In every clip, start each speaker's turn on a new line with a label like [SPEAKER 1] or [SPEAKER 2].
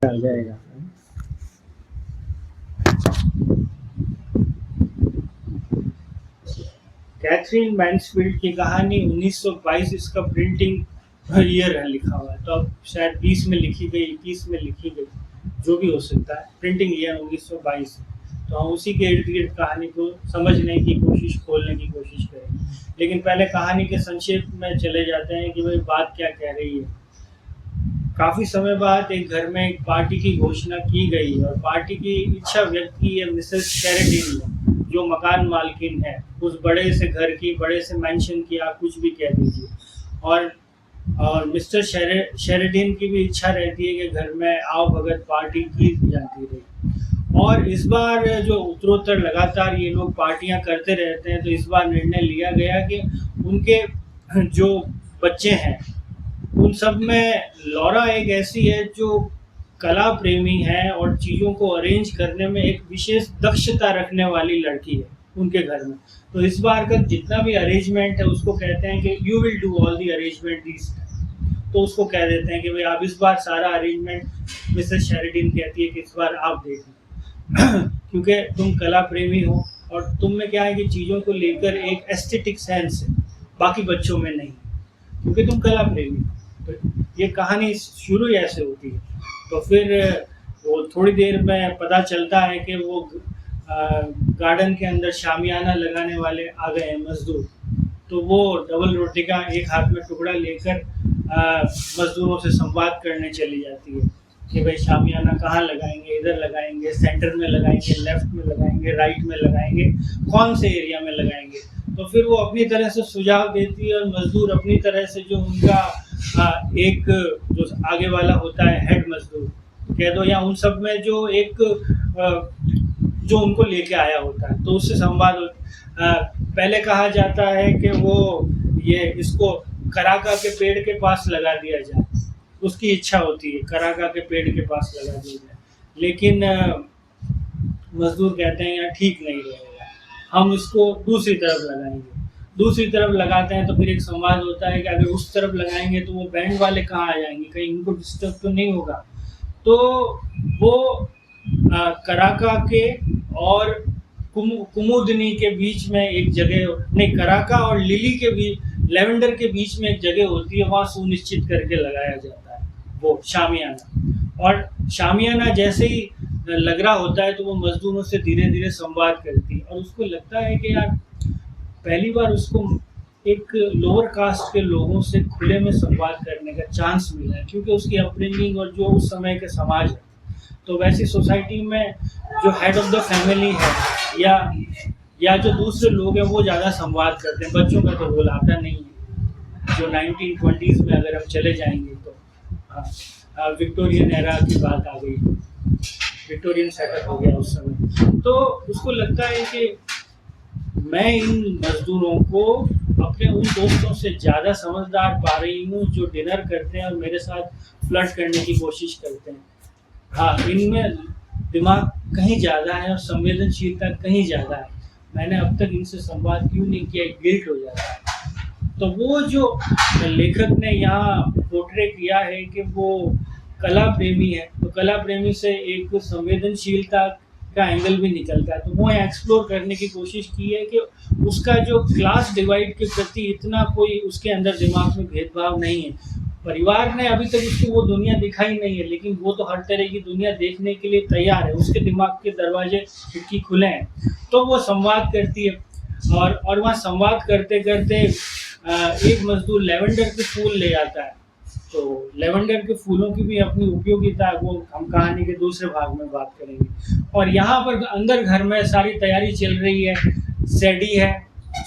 [SPEAKER 1] आ जाएगा। Catherine Mansfield की कहानी 1922 इसका प्रिंटिंग ईयर है लिखा हुआ है, तो अब शायद 20 में लिखी गई, 21 में लिखी गई, जो भी हो सकता है। प्रिंटिंग ईयर 1922, तो हम उसी के इर्द गिर्द कहानी को समझने की कोशिश, खोलने की कोशिश करेंगे। लेकिन पहले कहानी के संक्षेप में चले जाते हैं कि भाई बात क्या कह रही है। काफ़ी समय बाद एक घर में एक पार्टी की घोषणा की गई और पार्टी की इच्छा व्यक्त की है मिसेस शेरिडन ने, जो मकान मालकिन है उस बड़े से घर की, बड़े से मैंशन की, आप कुछ भी कह दीजिए। और मिस्टर शेरिडन की भी इच्छा रहती है कि घर में आओ भगत पार्टी की जाती रही। और इस बार जो उत्तरोत्तर लगातार ये लोग पार्टियां करते रहते हैं, तो इस बार निर्णय लिया गया कि उनके जो बच्चे हैं उन सब में लॉरा एक ऐसी है जो कला प्रेमी है और चीज़ों को अरेंज करने में एक विशेष दक्षता रखने वाली लड़की है उनके घर में। तो इस बार का जितना भी अरेंजमेंट है उसको कहते हैं कि you will do all the arrangement this, तो उसको कह देते हैं कि भाई आप इस बार सारा अरेंजमेंट, मिसेस शेरिडन कहती है कि इस बार आप देखें क्योंकि तुम कला प्रेमी हो और तुम में क्या है कि चीज़ों को लेकर एक एस्थेटिक सेंस है, बाकी बच्चों में नहीं, क्योंकि तुम कला प्रेमी हो। तो ये कहानी शुरू ऐसे होती है। तो फिर वो थोड़ी देर में पता चलता है कि वो गार्डन के अंदर शामियाना लगाने वाले आ गए हैं मजदूर। तो वो डबल रोटी का एक हाथ में टुकड़ा लेकर मजदूरों से संवाद करने चली जाती है कि भाई शामियाना कहाँ लगाएंगे, इधर लगाएंगे, सेंटर में लगाएंगे, लेफ्ट में लगाएंगे, राइट में लगाएंगे, कौन से एरिया में लगाएंगे। तो फिर वो अपनी तरह से सुझाव देती है और मजदूर अपनी तरह से, जो उनका एक जो आगे वाला होता है हेड मजदूर कह दो, या उन सब में जो एक जो उनको लेके आया होता है, तो उससे संवाद पहले कहा जाता है कि वो ये इसको कराका के पेड़ के पास लगा दिया जाए, उसकी इच्छा होती है कराका के पेड़ के पास लगा दिया जाए, लेकिन मजदूर कहते हैं यार ठीक नहीं रहेगा, हम इसको दूसरी तरफ लगाएंगे। दूसरी तरफ लगाते हैं तो फिर एक संवाद होता है कि अगर उस तरफ लगाएंगे तो वो बैंड वाले कहाँ आ जाएंगे, कहीं इनको डिस्टर्ब तो नहीं होगा। तो वो कराका के और कुमुदनी के बीच में एक जगह, नहीं, कराका और लिली के बीच, लेवेंडर के बीच में एक जगह होती है, वहाँ सुनिश्चित करके लगाया जाता है वो शामियाना। और शामियाना जैसे ही लग रहा होता है तो वो मजदूरों से धीरे धीरे संवाद करती है और उसको लगता है कि यार पहली बार उसको एक लोअर कास्ट के लोगों से खुले में संवाद करने का चांस मिला है, क्योंकि उसकी अपब्रिंगिंग और जो उस समय के समाज है, तो वैसी सोसाइटी में जो हेड ऑफ द फैमिली है या जो दूसरे लोग हैं वो ज़्यादा संवाद करते हैं, बच्चों का तो रोल आता नहीं है। जो 1920s में अगर हम चले जाएंगे तो विक्टोरियन एरा की बात आ गई, विक्टोरियन सेटअप हो गया उस समय। तो उसको लगता है कि मैं इन मजदूरों को अपने उन दोस्तों से ज़्यादा समझदार पा रही हूँ जो डिनर करते हैं और मेरे साथ फ्लर्ट करने की कोशिश करते हैं। हाँ, इनमें दिमाग कहीं ज़्यादा है और संवेदनशीलता कहीं ज़्यादा है, मैंने अब तक इनसे संवाद क्यों नहीं किया, गिल्ट हो जाता है। तो वो जो लेखक ने यहाँ पोर्ट्रे किया है कि वो कला प्रेमी है, तो कला प्रेमी से एक संवेदनशीलता का एंगल भी निकलता है। तो वो एक्सप्लोर करने की कोशिश की है कि उसका जो क्लास डिवाइड के प्रति इतना कोई उसके अंदर दिमाग में भेदभाव नहीं है। परिवार ने अभी तक उसको वो दुनिया दिखाई नहीं है, लेकिन वो तो हर तरह की दुनिया देखने के लिए तैयार है, उसके दिमाग के दरवाजे खिड़की खुले हैं। तो वो संवाद करती है और वहाँ संवाद करते करते एक मजदूर लेवेंडर के फूल ले आता है। तो लेवेंडर के फूलों की भी अपनी उपयोगिता है, वो हम कहानी के दूसरे भाग में बात करेंगे। और यहाँ पर अंदर घर में सारी तैयारी चल रही है, सैडी है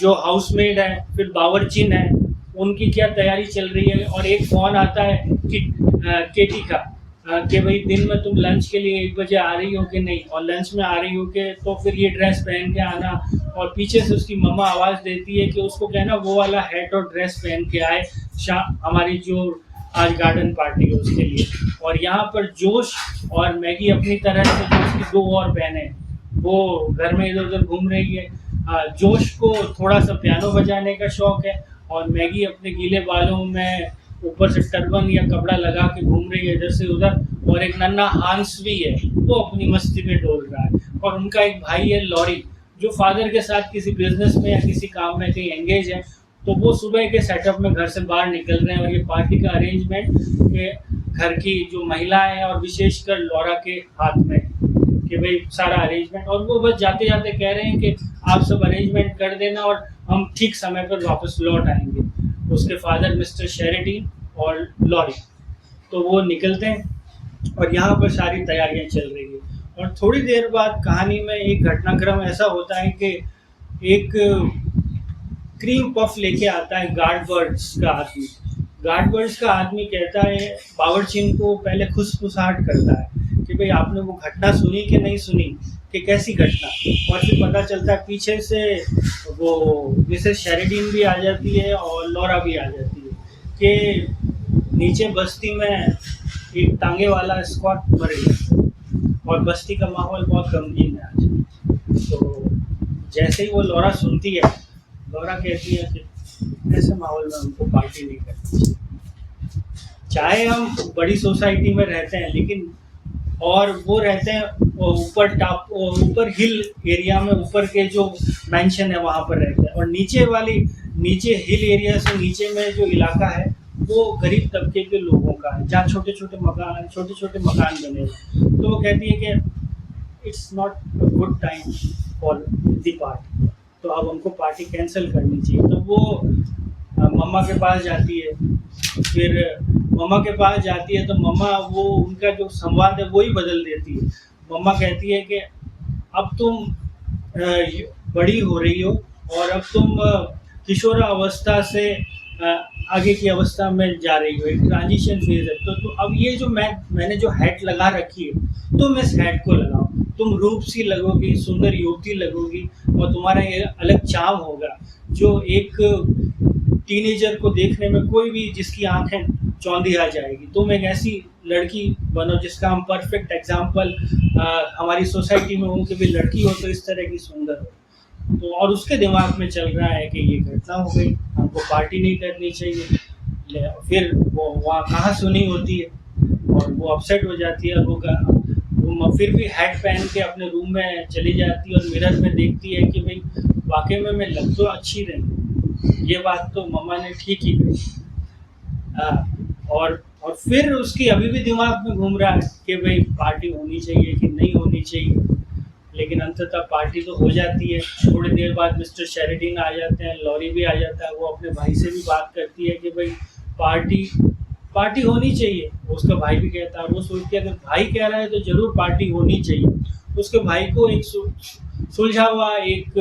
[SPEAKER 1] जो हाउसमेड है, फिर बावर्चिन है, उनकी क्या तैयारी चल रही है। और एक फ़ोन आता है कि केटी का कि भाई दिन में तुम लंच के लिए 1 बजे आ रही हो कि नहीं, और लंच में आ रही हो कि तो फिर ये ड्रेस पहन के आना। और पीछे से उसकी मम्मा आवाज़ देती है कि उसको कहना वो वाला हैट और ड्रेस पहन के आए हमारी जो आज गार्डन पार्टी है उसके लिए। और यहाँ पर जोश और मैगी अपनी तरह से, जो उसकी 2 और बहनें, वो घर में इधर उधर घूम रही है। जोश को थोड़ा सा पियानो बजाने का शौक है और मैगी अपने गीले बालों में ऊपर से टर्बन या कपड़ा लगा के घूम रही है इधर से उधर, और एक नन्हा हांस भी है, वो अपनी मस्ती में डोल रहा है। और उनका एक भाई है लॉरी, जो फादर के साथ किसी बिजनेस में या किसी काम में कहीं एंगेज है। तो वो सुबह के सेटअप में घर से बाहर निकल रहे हैं, और ये पार्टी का अरेंजमेंट घर की जो महिलाएं हैं और विशेषकर लॉरा के हाथ में है कि भाई सारा अरेंजमेंट। और वो बस जाते जाते कह रहे हैं कि आप सब अरेंजमेंट कर देना और हम ठीक समय पर वापस लौट आएंगे। उसके फादर मिस्टर शेरिडन और लॉरी, तो वो निकलते हैं और यहाँ पर सारी तैयारियां चल रही है। और थोड़ी देर बाद कहानी में एक घटनाक्रम ऐसा होता है कि एक क्रीम पफ लेके आता है गार्डबर्ड्स का आदमी। गार्डबर्ड्स का आदमी कहता है, बावर्चिन को पहले खुसफुसाहट करता है कि भाई आपने वो घटना सुनी कि नहीं सुनी, कि कैसी घटना। और फिर पता चलता है पीछे से वो मिसेस शेरिडन भी आ जाती है और लॉरा भी आ जाती है कि नीचे बस्ती में एक टांगे वाला स्क्वाट मर गया और बस्ती का माहौल बहुत गमगीन है आज। तो जैसे ही वो लॉरा सुनती है, लॉरा कहती है कि ऐसे माहौल में हमको पार्टी नहीं करनी चाहिए। चाहे हम बड़ी सोसाइटी में रहते हैं, लेकिन और वो रहते हैं ऊपर हिल एरिया में, ऊपर के जो मेंशन है वहाँ पर रहते हैं, और नीचे हिल एरिया से नीचे में जो इलाका है वो गरीब तबके के लोगों का है, जहाँ छोटे छोटे मकान बने हैं। तो वो कहती है कि it's not a good time for the party, तो अब हमको पार्टी कैंसिल करनी चाहिए। तो वो मम्मा के पास जाती है। फिर मम्मा के पास जाती है तो मम्मा वो उनका जो संवाद है वो ही बदल देती है। मम्मा कहती है कि अब तुम बड़ी हो रही हो और अब तुम किशोरा अवस्था से आगे की अवस्था में जा रही हो, एक ट्रांजिशन फेज है। तो अब ये जो मैंने जो हैट लगा रखी है, तुम इस हैट को लगाओ, तुम रूप सी लगोगी, सुंदर युवती लगोगी, और तुम्हारा ये अलग चार्म होगा जो एक टीनेजर को देखने में कोई भी जिसकी आंखें चौंधी आ जाएगी। तुम एक ऐसी लड़की बनो जिसका हम परफेक्ट एग्जाम्पल हमारी सोसाइटी में हो कि भाई लड़की हो तो इस तरह की सुंदर हो। तो और उसके दिमाग में चल रहा है कि ये घटना हो गई, हमको पार्टी नहीं करनी चाहिए। फिर वो वहाँ कहाँ सुनी होती है और वो अपसेट हो जाती है। वो फिर भी हैट पहन के अपने रूम में चली जाती है और मिरर में देखती है कि भाई वाकई में मैं लग तो अच्छी रही, ये बात तो मम्मा ने ठीक ही कही। और फिर उसकी अभी भी दिमाग में घूम रहा है कि भाई पार्टी होनी चाहिए कि नहीं होनी चाहिए। लेकिन अंततः पार्टी तो हो जाती है। थोड़ी देर बाद मिस्टर शेरिडन आ जाते हैं, लॉरी भी आ जाता है। वो अपने भाई से भी बात करती है कि भाई पार्टी होनी चाहिए। उसका भाई भी कहता है, वो सोचती है अगर भाई कह रहा है तो जरूर पार्टी होनी चाहिए। उसके भाई को एक सुलझा हुआ एक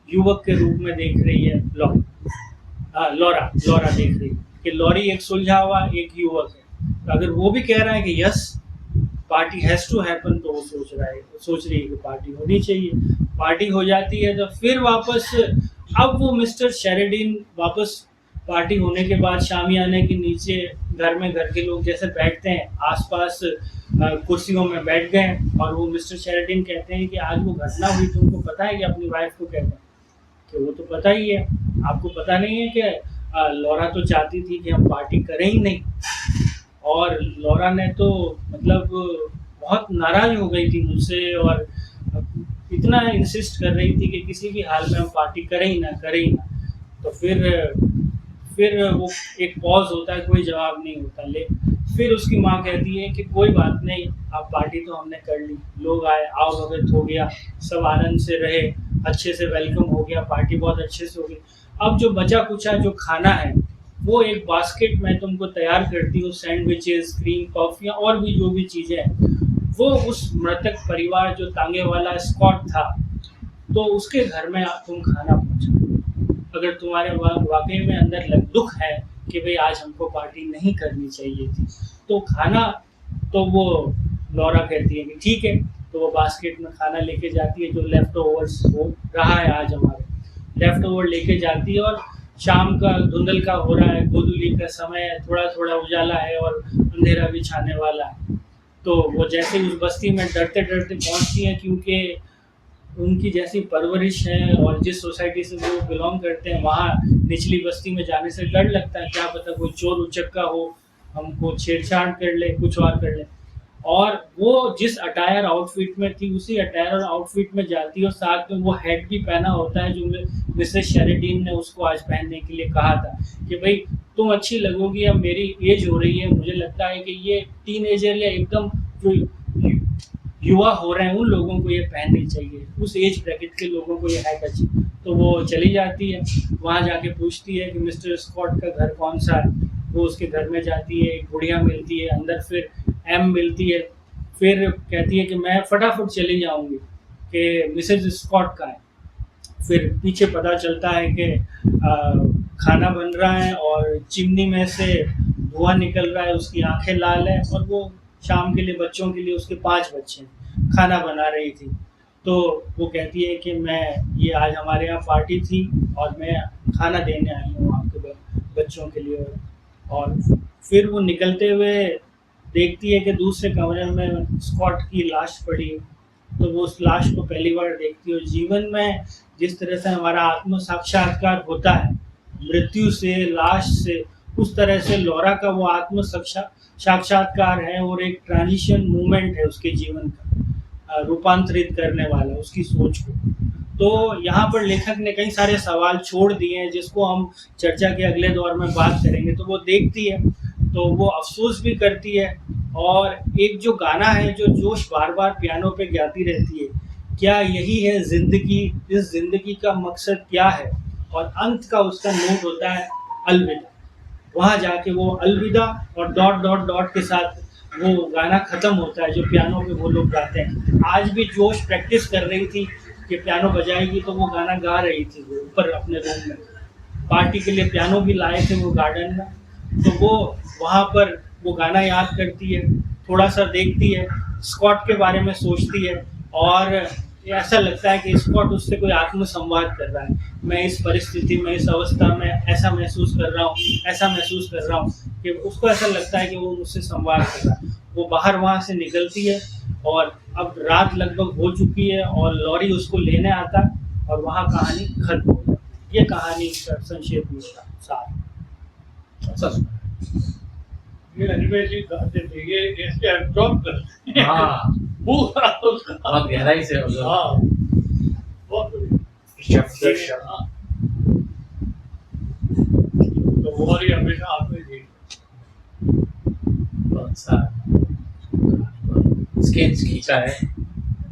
[SPEAKER 1] युवक के रूप में देख रही है लॉरा देख रही है कि लॉरी एक सुलझा हुआ एक युवक है। तो अगर वो भी कह रहा है कि yes party has to happen, तो वो सोच रही है कि पार्टी होनी चाहिए। पार्टी हो जाती है तो फिर वापस अब वो मिस्टर शेरिडन वापस पार्टी होने के बाद शामियाने के नीचे घर के लोग जैसे बैठते हैं आसपास कुर्सियों में बैठ गए। और वो मिस्टर शेरिडन कहते हैं कि आज वो घटना हुई, तुमको पता है कि अपनी वाइफ को कहते हैं कि वो तो पता ही है, आपको पता नहीं है कि लॉरा तो चाहती थी कि हम पार्टी करें ही नहीं, और लॉरा ने तो मतलब बहुत नाराज हो गई थी मुझसे और इतना इंसिस्ट कर रही थी कि किसी भी हाल में हम पार्टी करें ही ना। तो फिर वो एक पॉज होता है, कोई जवाब नहीं होता। फिर उसकी माँ कहती है कि कोई बात नहीं, अब पार्टी तो हमने कर ली, लोग आए, आओ भगत हो गया, सब आनंद से रहे, अच्छे से वेलकम हो गया, पार्टी बहुत अच्छे से हो गई। अब जो बचा कुचा जो खाना है वो एक बास्केट में तुमको तैयार करती हूँ, सैंडविचेस, क्रीम पफ या और भी जो भी चीज़ें हैं, वो उस मृतक परिवार जो तांगे वाला स्कॉट था तो उसके घर में तुम खाना पहुँचाओ। अगर तुम्हारे वाकई में अंदर दुख है कि भाई आज हमको पार्टी नहीं करनी चाहिए थी तो खाना, तो वो लॉरा कहती है कि ठीक है। तो वो बास्केट में खाना लेके जाती है, जो लेफ्ट ओवर्स हो रहा है आज हमारे लेफ्ट ओवर लेके जाती है। और शाम का धुंधल का हो रहा है, गोधूली का समय है, थोड़ा थोड़ा उजाला है और अंधेरा भी छाने वाला है। तो वो जैसे उस बस्ती में डरते डरते पहुंचती हैं, क्योंकि उनकी जैसी परवरिश है और जिस सोसाइटी से वो बिलोंग करते हैं वहाँ निचली बस्ती में जाने से डर लगता है, क्या पता कोई चोर उचक्का हो, हमको छेड़छाड़ कर ले, कुछ और कर ले। और वो जिस अटायर आउटफिट में थी उसी अटायर आउटफिट में जाती है और साथ में वो हेड भी पहना होता है जो मिसेस शेरिडन ने उसको आज पहनने के लिए कहा था कि भाई तुम अच्छी लगोगी, अब मेरी एज हो रही है, मुझे लगता है कि ये टीनेजर या एकदम जो युवा हो रहे हैं उन लोगों को ये पहननी चाहिए, उस एज ब्रैकेट के लोगों को ये हैक अच्छी। तो वो चली जाती है, वहाँ जाके पूछती है कि मिस्टर स्कॉट का घर कौन सा है। वो उसके घर में जाती है, एक गुड़िया मिलती है, अंदर फिर एम मिलती है। फिर कहती है कि मैं फटाफट चली जाऊंगी कि मिसेज स्कॉट का है। फिर पीछे पता चलता है कि खाना बन रहा है और चिमनी में से धुआं निकल रहा है, उसकी आंखें लाल है और वो शाम के लिए बच्चों के लिए, उसके 5 बच्चे हैं, खाना बना रही थी। तो वो कहती है कि मैं ये आज हमारे यहाँ पार्टी थी और मैं खाना देने आई हूँ आपके बच्चों के लिए। और फिर वो निकलते हुए देखती है कि दूसरे कमरे में स्कॉट की लाश पड़ी है। तो वो उस लाश को पहली बार देखती है। और जीवन में जिस तरह से हमारा आत्म साक्षात्कार होता है मृत्यु से, लाश से, उस तरह से लौरा का वो आत्म साक्षात्कार है और एक ट्रांजिशन मूवमेंट है उसके जीवन का, रूपांतरित करने वाला उसकी सोच को। तो यहाँ पर लेखक ने कई सारे सवाल छोड़ दिए हैं जिसको हम चर्चा के अगले दौर में बात करेंगे। तो वो देखती है तो वो अफसोस भी करती है। और एक जो गाना है जो जोश बार बार पियानो पे गाती रहती है, क्या यही है जिंदगी, इस जिंदगी का मकसद क्या है, और अंत का उसका नोट होता है अलविदा। वहाँ जाके वो अलविदा और डॉट डॉट डॉट के साथ वो गाना ख़त्म होता है जो पियानो पे वो लोग गाते हैं। आज भी जोश प्रैक्टिस कर रही थी कि पियानो बजाएगी तो वो गाना गा रही थी वो ऊपर अपने रूम में। पार्टी के लिए पियानो भी लाए थे वो गार्डन में। तो वो वहाँ पर वो गाना याद करती है, थोड़ा सा देखती है, स्कॉट के बारे में सोचती है और ऐसा लगता है कि स्कॉट उससे कोई आत्म संवाद कर रहा है। मैं इस परिस्थिति में, इस अवस्था में ऐसा महसूस कर रहा हूँ, ऐसा महसूस कर रहा हूँ, कि उसको ऐसा लगता है कि वो मुझसे संवाद कर रहा है। वो बाहर वहाँ से निकलती है और अब रात लगभग हो चुकी है और लॉरी उसको लेने आता है और वहाँ कहानी खत्म हो जाती है। ये कहानी का संक्षेप में सार।
[SPEAKER 2] अच्छा सुना
[SPEAKER 3] ये एनिमेशन गाते थे, ये इसके एब्जॉर्ब करते हैं।
[SPEAKER 2] हाँ
[SPEAKER 3] पूरा उसका
[SPEAKER 2] बहुत गहराई से observe
[SPEAKER 3] हाँ बहुत बढ़िया।
[SPEAKER 2] शब्द
[SPEAKER 3] हाँ। तो वो वाली हमेशा आते थे।
[SPEAKER 2] बहुत अच्छा स्केच खींचा है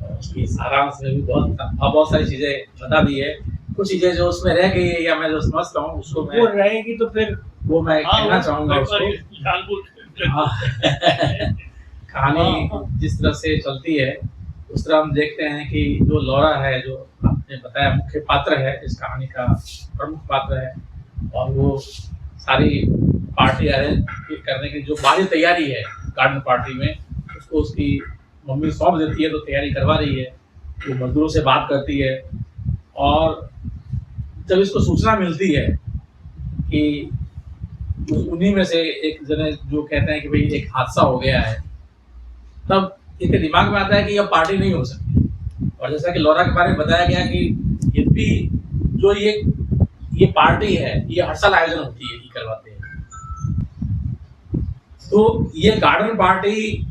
[SPEAKER 2] और उसकी सारांश में भी बहुत सारी चीजें बता दी है। कुछ चीजें जो उसमें रह गई है या मैं जो समझता हूँ उसको
[SPEAKER 1] वो रहेगी तो फिर
[SPEAKER 2] वो मैं कहना चाहूंगा
[SPEAKER 3] हाँ,
[SPEAKER 2] उसको। कहानी जिस तरह से चलती है उस तरह हम देखते हैं कि जो लौरा है, जो आपने बताया मुख्य पात्र है, इस कहानी का प्रमुख पात्र है और वो सारी पार्टी अरेंज करने की जो बाहरी तैयारी है गार्डन पार्टी में, उसको उसकी मम्मी सौंप देती है तो तैयारी करवा रही है। वो मजदूरों से बात करती है और जब इसको सूचना मिलती है कि उन्हीं में से एक जने जो कहते हैं कि भाई एक हादसा हो गया है, तब इसके दिमाग में आता है कि यह पार्टी नहीं हो सकती। और जैसा कि लौरा के बारे में बताया गया कि यद्यपि जो ये पार्टी है ये हर साल आयोजन होती है, ये करवाते हैं। तो ये गार्डन पार्टी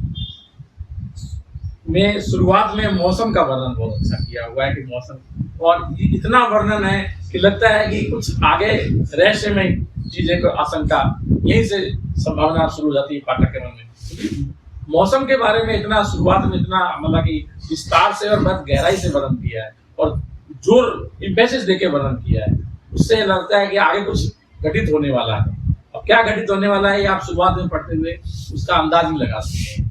[SPEAKER 2] में शुरुआत में मौसम का वर्णन बहुत अच्छा किया हुआ है कि मौसम, और इतना वर्णन है कि लगता है कि कुछ आगे रहस्य में चीजें को आशंका यहीं से संभावना शुरू हो जाती है पाठक के मन में। मौसम के बारे में इतना शुरुआत में इतना मतलब कि विस्तार से और बहुत गहराई से वर्णन किया है और जोर इम्पेसिस देके वर्णन किया है, उससे लगता है कि आगे कुछ घटित होने वाला है। अब क्या घटित होने वाला है ये आप शुरुआत में पढ़ते हुए उसका अंदाज नहीं लगा सकते।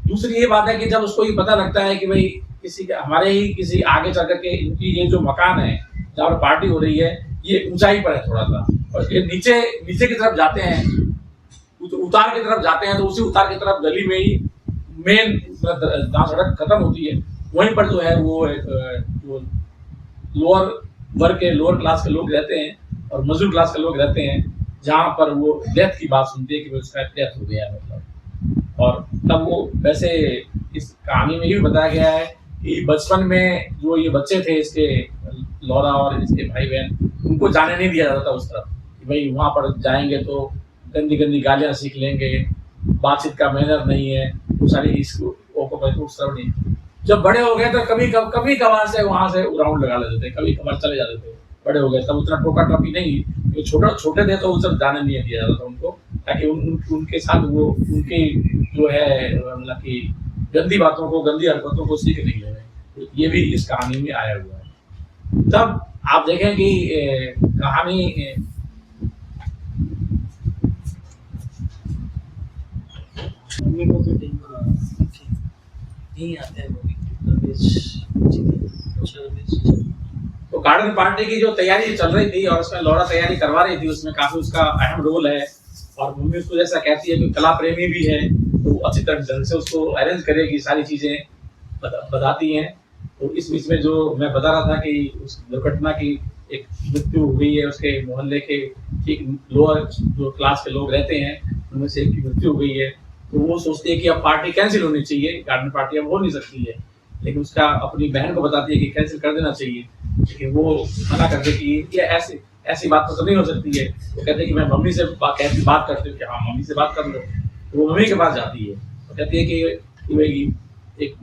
[SPEAKER 2] दूसरी ये बात है कि जब उसको ये पता लगता है कि भाई किसी हमारे ही किसी आगे चल करके इनकी ये जो मकान है जहाँ पर पार्टी हो रही है ये ऊंचाई पर है थोड़ा सा, और ये नीचे की तरफ जाते हैं, उतार की तरफ जाते हैं, तो उसी उतार की तरफ गली में ही मेन जहाँ सड़क खत्म होती है वहीं पर जो है वो जो लोअर वर्ग के, लोअर क्लास के लोग रहते हैं और मजदूर क्लास के लोग रहते हैं, जहाँ पर वो डेथ की बात सुनती है कि उसका डेथ हो गया मतलब। और तब वो वैसे इस कहानी में ही बताया गया है कि बचपन में जो ये बच्चे थे इसके लौरा और इसके भाई बहन, उनको जाने नहीं दिया जाता था उस तरफ कि भाई वहाँ पर जाएंगे तो गंदी गंदी गालियाँ सीख लेंगे, बातचीत का मैनर नहीं है, वो सारी इसको उस तरह नहीं। जब बड़े हो गए तो कभी कभार से वहां से राउंड लगा लेते थे, कभी कभार चले जाते थे। बड़े हो गए तब उतना टोका टोकी नहीं, छोटे थे तो वो सब जाने नहीं दिया जाता था उनको, ताकि उनके साथ वो उनके जो है मतलब कि गंदी बातों को, गंदी हरकतों को सीख नहीं ले। ये भी इस कहानी में आया हुआ है। तब आप देखें कि कहानी
[SPEAKER 1] मम्मी को भी नहीं आता है वो भी
[SPEAKER 2] तो गार्डन पार्टी की जो तैयारी चल रही थी और उसमें लौरा तैयारी करवा रही थी, उसमें काफी उसका अहम रोल है। और मम्मी उसको जैसा कहती है कि कला प्रेमी भी है, तो अच्छी तरह ढंग से उसको अरेंज करेगी, सारी चीजें बताती हैं। तो इस बीच में जो मैं बता रहा था कि उस दुर्घटना की एक मृत्यु हुई है, उसके मोहल्ले के ठीक लोअर जो क्लास के लोग रहते हैं उनमें से एक की मृत्यु हुई है। तो वो सोचती है कि अब पार्टी कैंसिल होनी चाहिए, गार्डन पार्टी अब हो नहीं सकती है। लेकिन उसका अपनी बहन को बताती है कि कैंसिल कर देना चाहिए, लेकिन वो मना करते कि ये ऐसी बात तो नहीं हो सकती है। वो कहते हैं कि मैं मम्मी से बात करती हूँ कि हाँ मम्मी से बात कर लो। तो वो मम्मी के पास जाती है, वो कहती है कि भाई एक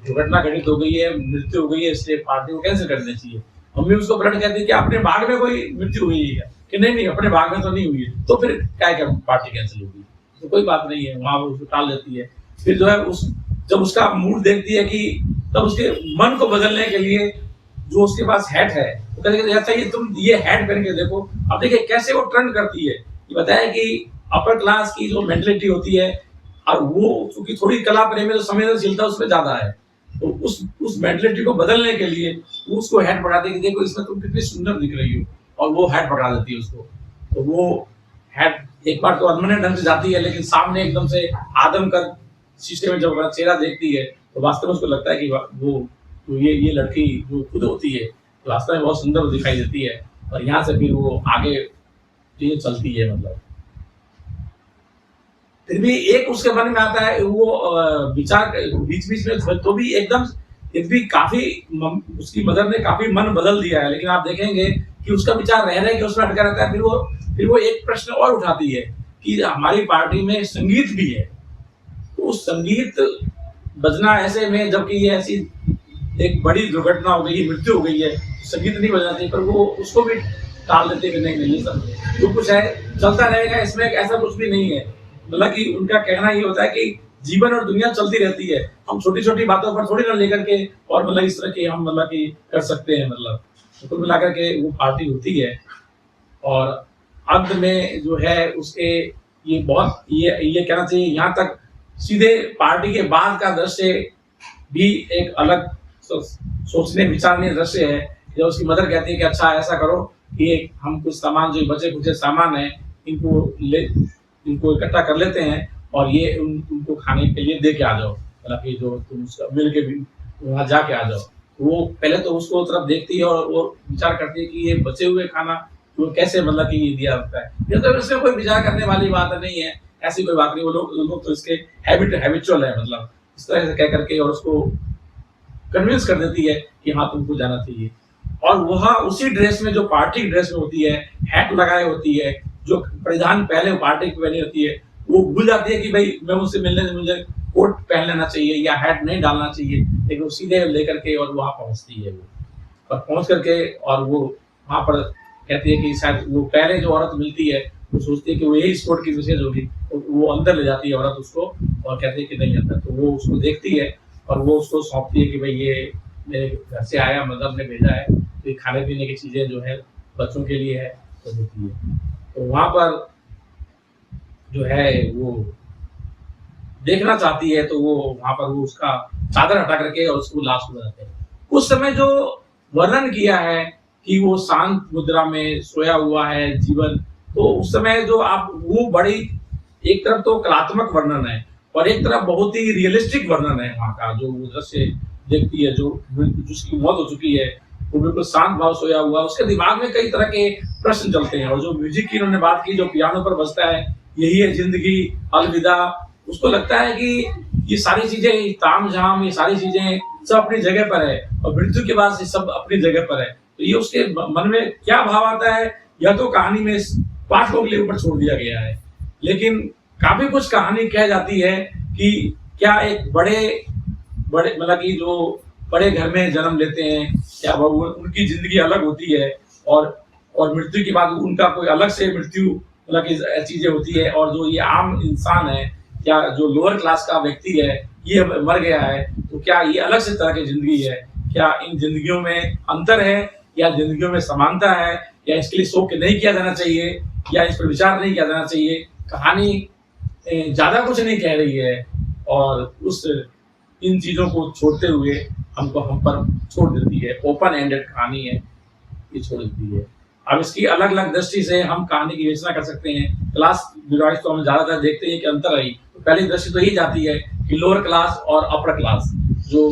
[SPEAKER 2] दुर्घटना घटित हो गई है, मृत्यु हो गई है, इसलिए पार्टी को कैंसिल कर देना चाहिए। मम्मी उसको पलट कहती है कि अपने बाग में कोई मृत्यु हुई है कि नहीं अपने बाग में तो नहीं हुई है, तो फिर क्या पार्टी कैंसिल होगी, तो कोई बात नहीं है, वहां उसको टाल देती है। फिर जो है जब उसका मूड देखती है कि तब उसके मन को बदलने के लिए जो उसके पास हैट है, वो कहते हैं अच्छा तुम ये हैट पहन के देखो। अब देखिए कैसे वो ट्रेंड करती है। ये बताया कि अपर क्लास की जो मेंटलिटी होती है, और वो क्योंकि थोड़ी कला प्रेमी जो संवेदनशीलता उसमें ज्यादा है, तो उस मेंटलिटी को बदलने के लिए वो उसको हैट पकड़ाती है कि देखो इसमें तुम कितनी सुंदर दिख रही हो, और वो हैट पकड़ा देती है उसको। तो वो हैट एक बार तो अनमने ढंग से जाती है, लेकिन सामने एकदम से आदम का शीशे में जब चेहरा देखती है तो वास्तव में उसको लगता है कि वो तो ये लड़की जो खुद होती है तो वास्तव में बहुत सुंदर दिखाई देती है। और यहाँ से फिर वो आगे चीजें चलती है। मतलब फिर भी एक उसके मन में आता है वो विचार बीच में, तो भी एकदम भी काफी उसकी मदर ने काफी मन बदल दिया है, लेकिन आप देखेंगे कि उसका विचार रह रहे कि उसमें अटका रहता है। फिर वो एक प्रश्न और उठाती है कि हमारी पार्टी में संगीत भी है, तो उस संगीत बजना ऐसे में, जबकि ये ऐसी एक बड़ी दुर्घटना हो गई, मृत्यु हो गई है, संगीत नहीं बजना चाहिए, पर वो उसको भी टाल देते कि नहीं ये सब जो कुछ है चलता रहेगा, इसमें ऐसा कुछ भी नहीं है। मतलब कि उनका कहना ये होता है कि जीवन और दुनिया चलती रहती है, हम छोटी छोटी बातों पर थोड़ी ना लेकर के और मतलब इस तरह की हम मतलब कि कर सकते हैं। मतलब कुल मिलाकर के वो पार्टी होती है, और अंत में जो है उसके ये बहुत ये कहना चाहिए, यहाँ तक सीधे पार्टी के बाद का दृश्य भी एक अलग सोचने विचारने दृश्य है। जब उसकी मदर कहती है कि अच्छा ऐसा करो कि हम कुछ सामान जो बचे कुछ सामान है इनको इकट्ठा कर लेते हैं और ये उनको खाने के लिए दे के आ जाओ, मतलब कि जो तुम मिल के भी वहाँ जाके आ जाओ। वो पहले तो उसको तरफ देखती है और वो विचार करती है कि ये बचे हुए खाना वो कैसे मतलब कि दिया जाता है। ये तो इसमें कोई विचार करने वाली बात नहीं है, ऐसी कोई बात नहीं। वो लोग तो इसके हैबिचुअल है, मतलब इस तरह से कह करके और उसको कन्विंस कर देती है कि हाँ तुमको जाना चाहिए। और वहाँ उसी ड्रेस में जो पार्टी ड्रेस में होती है, हैट लगाए होती है, जो परिधान पहले पार्टी की पहनी होती है, वो भूल जाती है कि भाई मैं मुझसे मिलने से मुझे कोट पहन लेना चाहिए या हैट नहीं डालना चाहिए, लेकिन वो सीधे लेकर के और वहाँ पहुँचती है। वो और पहुँच करके और वो वहाँ पर कहती है कि शायद वो पहले जो औरत मिलती है वो सोचती है कि वो यही स्पोर्ट की विशेष होगी, तो वो अंदर ले जाती है औरत उसको और कहती है कि नहीं अंदर। तो वो उसको देखती है और वो उसको सौंपती है कि भाई ये मेरे घर से आया, मदर ने भेजा है, तो ये खाने पीने की चीज़ें जो है बच्चों के लिए है तो देती है। तो वहाँ पर जो है वो देखना चाहती है, तो वो वहाँ पर वो उसका चादर हटा करके और उसको लाश हो जाते हैं। उस समय जो वर्णन किया है कि वो शांत मुद्रा में सोया हुआ है जीवन, तो उस समय जो आप वो बड़ी एक तरफ तो कलात्मक वर्णन है और एक तरफ बहुत ही रियलिस्टिक वर्णन है वहाँ का। जो दृश्य देखती है, जो जिसकी मौत हो चुकी है वो बिल्कुल शांत भाव सोया हुआ, उसके दिमाग में कई तरह के प्रश्न चलते हैं। और जो म्यूजिक की उन्होंने बात की, जो पियानो पर बजता है, यही है जिंदगी, अलविदा, उसको लगता है कि ये सारी चीजें ताम झाम, ये सारी चीजें सब अपनी जगह पर है और मृत्यु के बाद ये सब अपनी जगह पर है। तो ये उसके मन में क्या भाव आता है, यह तो कहानी में पाठकों के लिए ऊपर छोड़ दिया गया है, लेकिन काफी कुछ कहानी कह जाती है कि क्या एक बड़े बड़े मतलब कि जो बड़े घर में जन्म लेते हैं क्या वो उनकी जिंदगी अलग होती है, और मृत्यु के बाद उनका कोई अलग से मृत्यु मतलब की चीजें होती है, और जो ये आम इंसान है या जो लोअर क्लास का व्यक्ति है ये मर गया है, तो क्या ये अलग से तरह की जिंदगी है, क्या इन जिंदगियों में अंतर है या जिंदगियों में समानता है, या इसके लिए शोक नहीं किया जाना चाहिए या इस पर विचार नहीं किया जाना चाहिए। कहानी ज्यादा कुछ नहीं कह रही है और उस इन चीजों को छोड़ते हुए हम पर छोड़ देती है। ओपन एंडेड कहानी है, ये छोड़ देती है। अब इसकी अलग अलग दृष्टि से हम कहानी की विवेचना कर सकते हैं। क्लास डिवाइड तो हम ज्यादातर देखते हैं कि अंतर है, तो पहली दृष्टि तो यही जाती है कि लोअर क्लास और अपर क्लास, जो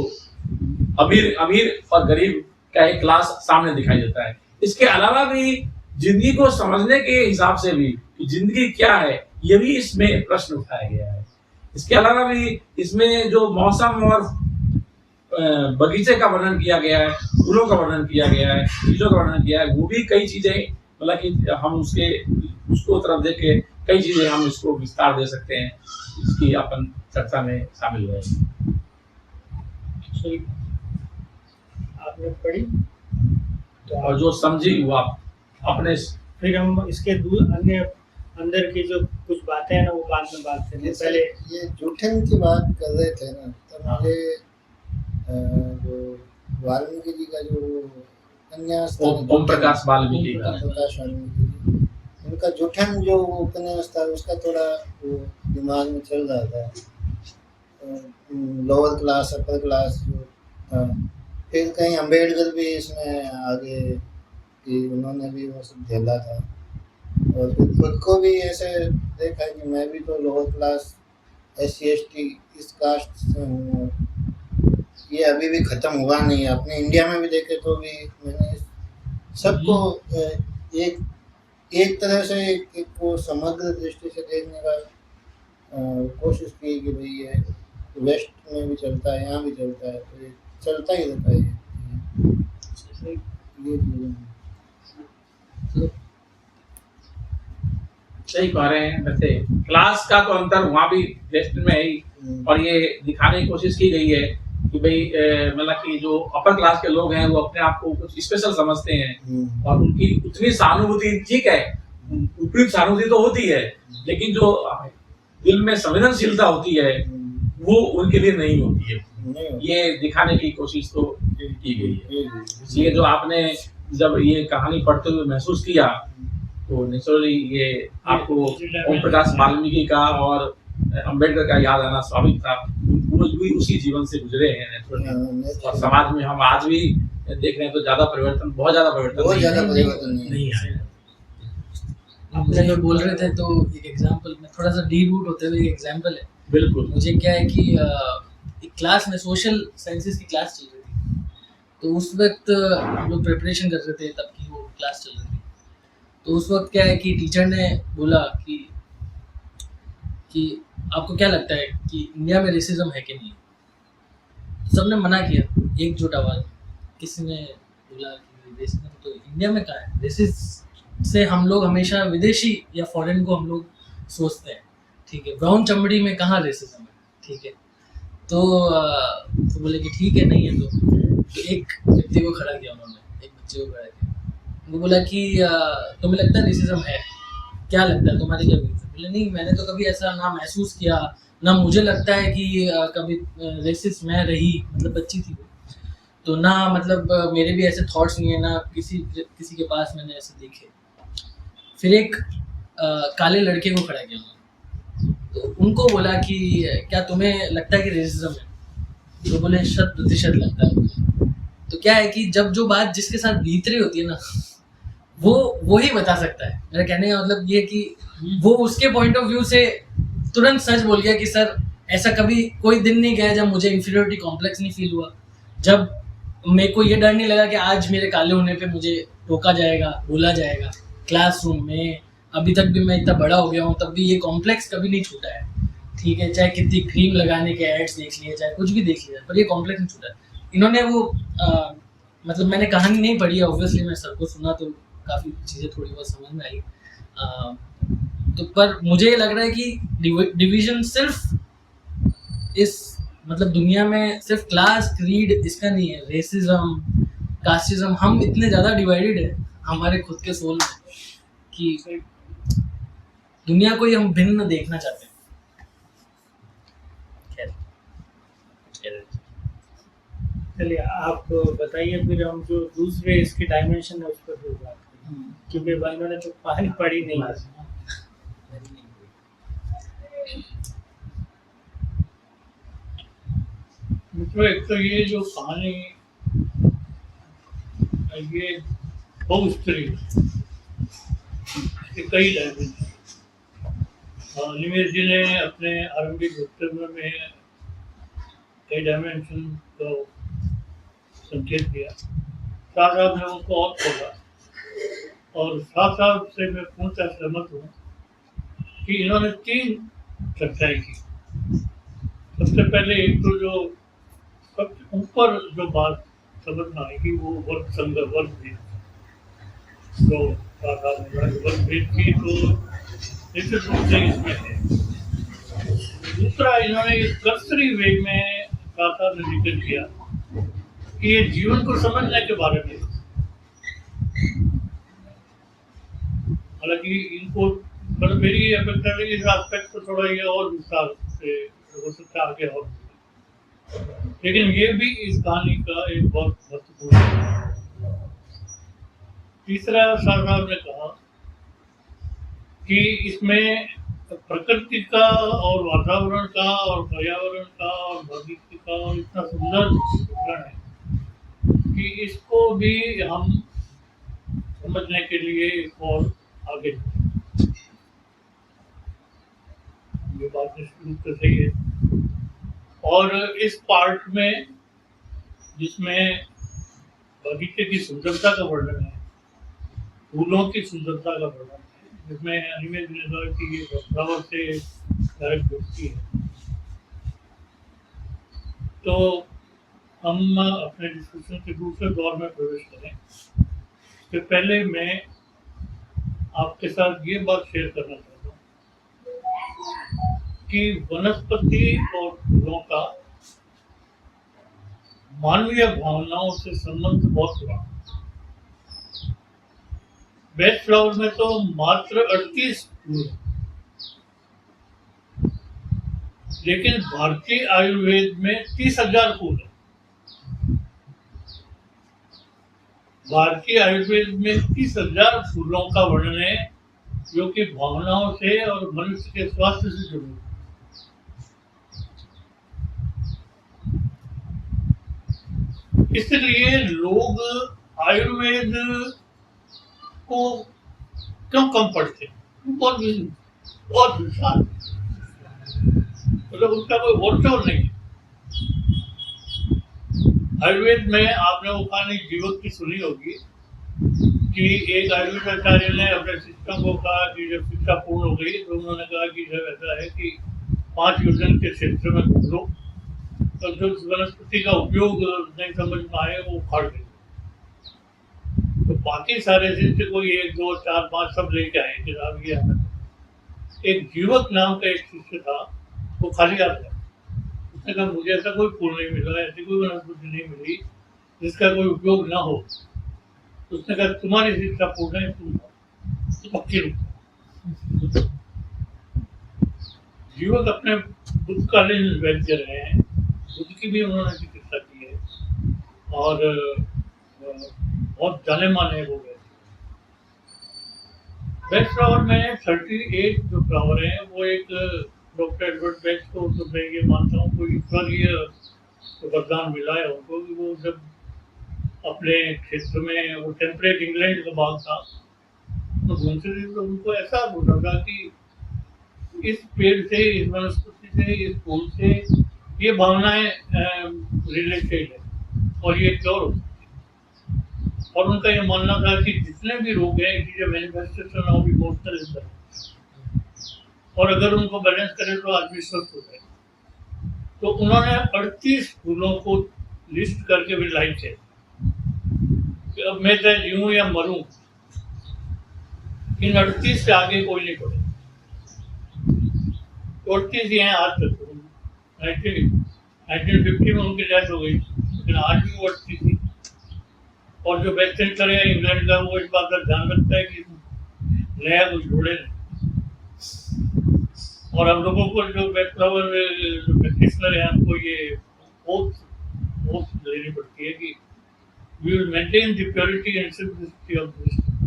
[SPEAKER 2] अमीर और गरीब का एक क्लास सामने दिखाई देता है। इसके अलावा भी जिंदगी को समझने के हिसाब से भी कि जिंदगी क्या है, ये भी इसमें प्रश्न उठाया गया है। इसके अलावा भी इसमें जो मौसम और बगीचे का वर्णन किया गया है, फूलों का वर्णन किया गया है, चीजों का वर्णन किया है, वो भी कई चीजें मतलब कि हम उसको तरफ देख के कई चीजें हम इसको विस्तार दे सकते हैं, इसकी अपन चर्चा में शामिल हुए।
[SPEAKER 1] आपने पढ़ी
[SPEAKER 2] तो और जो समझी वो आप अपने
[SPEAKER 1] फिर हम इसके अन्य अंदर की जो कुछ बातें हैं ना वो बाद में बात करेंगे। पहले
[SPEAKER 4] ये जूठन की बात कर रहे थे ना, तो मुझे जो वाल्मीकि जी का जो उपन्यास था,
[SPEAKER 2] ओम प्रकाश वाल्मीकि का,
[SPEAKER 4] उनका जूठन जो उपन्यास था उसका थोड़ा वो दिमाग में चल रहा था, लोअर क्लास अपर क्लास जो था। फिर कहीं अम्बेडकर भी इसमें आगे कि उन्होंने भी वो सब झेला था, और फिर खुद को भी ऐसे देखा कि मैं भी तो लोअर क्लास SC/ST इस कास्ट से हूँ, ये अभी भी ख़त्म हुआ नहीं है। अपने इंडिया में भी देखे तो भी मैंने सबको एक तरह से एक को समग्र दृष्टि से देखने का कोशिश की कि भाई ये वेस्ट में भी चलता है, यहाँ भी चलता है, तो ये चलता ही रहता है ये
[SPEAKER 2] सही कह रहे हैं। वैसे क्लास का तो अंतर वहाँ भी वेस्ट में है ही, और ये दिखाने की कोशिश की गई है कि भाई मतलब कि जो अपर क्लास के लोग हैं वो अपने आप को कुछ स्पेशल समझते हैं, और उनकी उतनी सहानुभूति ठीक है, उपयुक्त सहानुभूति तो होती है, लेकिन जो दिल में संवेदनशीलता होती है वो उनके लिए नहीं होती है। ये दिखाने की कोशिश तो की गई है। इसलिए जो आपने जब ये कहानी पढ़ते हुए महसूस किया तो नेचुरली ये आपको ओम प्रकाश वाल्मीकि का और अम्बेडकर का याद आना स्वाभाविक था। वो भी उसी जीवन से गुजरे हैं नेचुरली, और समाज में हम आज भी देख रहे हैं तो बहुत ज्यादा परिवर्तन नहीं आया।
[SPEAKER 5] आप जब बोल रहे थे तो एक एग्जांपल में थोड़ा सा डी रूट होते हुए एक एग्जांपल है।
[SPEAKER 2] बिल्कुल।
[SPEAKER 5] मुझे क्या है कि एक क्लास में सोशल साइंसेस की क्लास चल रही थी, तो उस वक्त हम लोग प्रिपरेशन कर रहे थे, तब की वो क्लास चल रही थी। तो उस वक्त क्या है कि टीचर ने बोला कि आपको क्या लगता है कि इंडिया में रेसिज्म है कि नहीं। सबने मना किया एकजुट आवाज। किसी ने बोला कि रेसिज्म तो इंडिया में कहाँ है, रेसिज्म से हम लोग हमेशा विदेशी या फॉरेन को हम लोग सोचते हैं, ठीक है, ब्राउन चमड़ी में कहाँ रेसिज्म है, ठीक है। तो बोले कि ठीक है नहीं है। तो एक व्यक्ति को खड़ा किया उन्होंने, एक बच्चे को खड़ा किया, वो बोला कि तुम्हें लगता है रेसिज्म है, क्या लगता है तुम्हारे क्या व्यूज है। बोले नहीं, मैंने तो कभी ऐसा ना महसूस किया, ना मुझे लगता है कि कभी रेसिस्ट मैं रही, मतलब बच्ची थी वो, तो ना मतलब मेरे भी ऐसे थॉट्स नहीं है, ना किसी के पास मैंने ऐसे देखे। फिर एक काले लड़के को खड़ा किया, तो उनको बोला कि क्या तुम्हें लगता है कि रेसिज्म है। तो बोले 100% लगता है। तो क्या है कि जब जो बात जिसके साथ बीत रही होती है ना, वो ही बता सकता है। मेरा कहने का मतलब ये कि वो उसके पॉइंट ऑफ व्यू से तुरंत सच बोल गया कि सर ऐसा कभी कोई दिन नहीं गया जब मुझे इंफीरियरिटी कॉम्प्लेक्स नहीं फील हुआ, जब मेरे को ये डर नहीं लगा कि आज मेरे काले होने पे मुझे टोका जाएगा, बोला जाएगा क्लासरूम में। अभी तक भी मैं इतना बड़ा हो गया हूँ, तब भी ये कॉम्प्लेक्स कभी नहीं छूटा है, ठीक है। चाहे कितनी क्रीम लगाने के एड्स देख लिए, चाहे कुछ भी देख लिया, पर ये कॉम्प्लेक्स नहीं छूटा है। इन्होंने वो मतलब मैंने कहानी नहीं पढ़ी है, ऑब्वियसली मैं सबको सुना तो काफ़ी चीज़ें थोड़ी बहुत समझ में आई। तो पर मुझे ये लग रहा है कि डिवीजन सिर्फ इस मतलब दुनिया में सिर्फ क्लास क्रीड इसका नहीं है, रेसिज्म कास्टिज्म, हम इतने ज़्यादा डिवाइडेड है हमारे खुद के सोल में कि दुनिया को ही हम भिन्न देखना चाहते हैं। खैर,
[SPEAKER 1] चलिए आप बताइए, फिर हम जो दूसरे इसके डायमेंशन है उस पर भी बात करें, क्योंकि भाई इन्होंने तो कहानी पढ़ी नहीं है।
[SPEAKER 3] मित्रों, एक तो ये जो कहानी ये बहुस्तरीय है, इसके कई डायमेंशन। निमेश जी ने अपने आरंभिक वक्तव्य में कई डायमेंशन को संकेत दिया, साथ साथ में उनको और खोला, और साथ साथ से मैं पूर्णतः सहमत हूँ कि इन्होंने 3 चर्चाएं की। सबसे पहले एक तो जो सबसे ऊपर जो बात समझ में आएगी वो वर्ग संघर्ष, वर्ग भेद, जो वर्ग भेद की तो निश्चित रूप से इसमें है। दूसरा, इन्होंने इस कर्सरी वे में साथ जिक्र किया कि ये जीवन को समझने के बारे में, हालांकि इनको मतलब मेरी अपेक्षा है कि इस एस्पेक्ट को थोड़ा ये और विस्तार से हो सकता है आगे और, लेकिन ये भी इस कहानी का एक बहुत महत्वपूर्ण है। तीसरा, साहब ने कहा कि इसमें प्रकृति का और वातावरण का और पर्यावरण का और भविष्य का और इतना सुंदर विवरण है कि इसको भी हम समझने के लिए और आगे ये बात निश्चित रूप से सही है। और इस पार्ट में जिसमें बगीचे की सुंदरता का वर्णन है, फूलों की सुंदरता का वर्णन है, जिसमें अनिमेश ने कहा कि ये फ्लावर से डायरेक्ट दोस्ती है, तो हम अपने डिस्कशन के दूसरे दौर में प्रवेश करें इससे पहले मैं आपके साथ ये बात शेयर करना चाहता हूँ कि वनस्पति और फूलों का मानवीय भावनाओं से संबंध बहुत पुराना। बेस्ट फ्लावर में तो मात्र 38 फूल, लेकिन भारतीय आयुर्वेद में 30,000 फूल है। भारतीय आयुर्वेद में 30,000 फूलों का वर्णन है, जो कि भावनाओं से और मनुष्य के स्वास्थ्य से जुड़े। इसलिए लोग आयुर्वेद को क्यों कम पढ़ते हैं? बहुत विशाल, मतलब उनका कोई वर्चस्व नहीं है। आयुर्वेद में आपने वो कहानी जीवक की सुनी होगी कि एक आयुर्वेद आचार्य ने अपने शिष्यों को कहा कि जब शिक्षा पूर्ण हो गई तो उन्होंने कहा कि जब ऐसा है कि 5 योजन के क्षेत्र में घूम लो, तो जो वनस्पति का उपयोग नहीं समझ में आए वो उखाड़ देंगे। तो बाकी सारे शिष्य को 1, 2, 4, 5 सब लेके आए कि साहब ये हमें। एक जीवक नाम का एक शिष्य था, वो खाली हाथ था। उसने कहा मुझे ऐसा कोई फूल नहीं मिला, ऐसी कोई वनस्पति नहीं मिली जिसका कोई उपयोग ना हो। तो उसने कहा तुम्हारी शिक्षा पूर्ण है, तुम पक्की रुको। जीवक अपने बुद्धकालीन वैद्य रहे हैं, बुद्ध की भी उन्होंने चिकित्सा की है और बहुत जाने माने हो गए। बेस्ट फ्लावर में 38 जो फ्लावर हैं वो एक डॉक्टर एडवर्ड बेस्ट को तो मैं ये मानता हूँ कोई ईश्वरीय वरदान मिला है उनको कि वो जब अपने क्षेत्र में, वो टेम्परेट इंग्लैंड का भाग था, तो घूमते थे तो उनको ऐसा होता था कि इस पेड़ से, इस वनस्पति से, इस फूल से ये भावनाएं रिलेटेड है और ये क्योर हो सकती है। और उनका ये मानना था कि जितने भी रोग हैं it is a manifestation of emotional intelligence, और अगर उनको बैलेंस करें तो आदमी स्वस्थ हो जाए। तो उन्होंने 38 फूलों को लिस्ट करके भी लाइन थे कि अब मैं चाहे जीऊँ या मरूं, इन 38 से आगे कोई नहीं पड़े। तोड़ती सी हैं आज तक। 1950 में उनकी डेथ हो गई, लेकिन आज भी वो अटती थी। और जो वेस्ट सेंटर है इंग्लैंड का, वो इस बात का ध्यान रखता है कि नया कुछ जोड़े नहीं। और हम लोगों को जो बैकफ्लावर जो प्रैक्टिशनर है, हमको ये ओथ लेनी पड़ती है कि we will maintain the purity and simplicity of the system.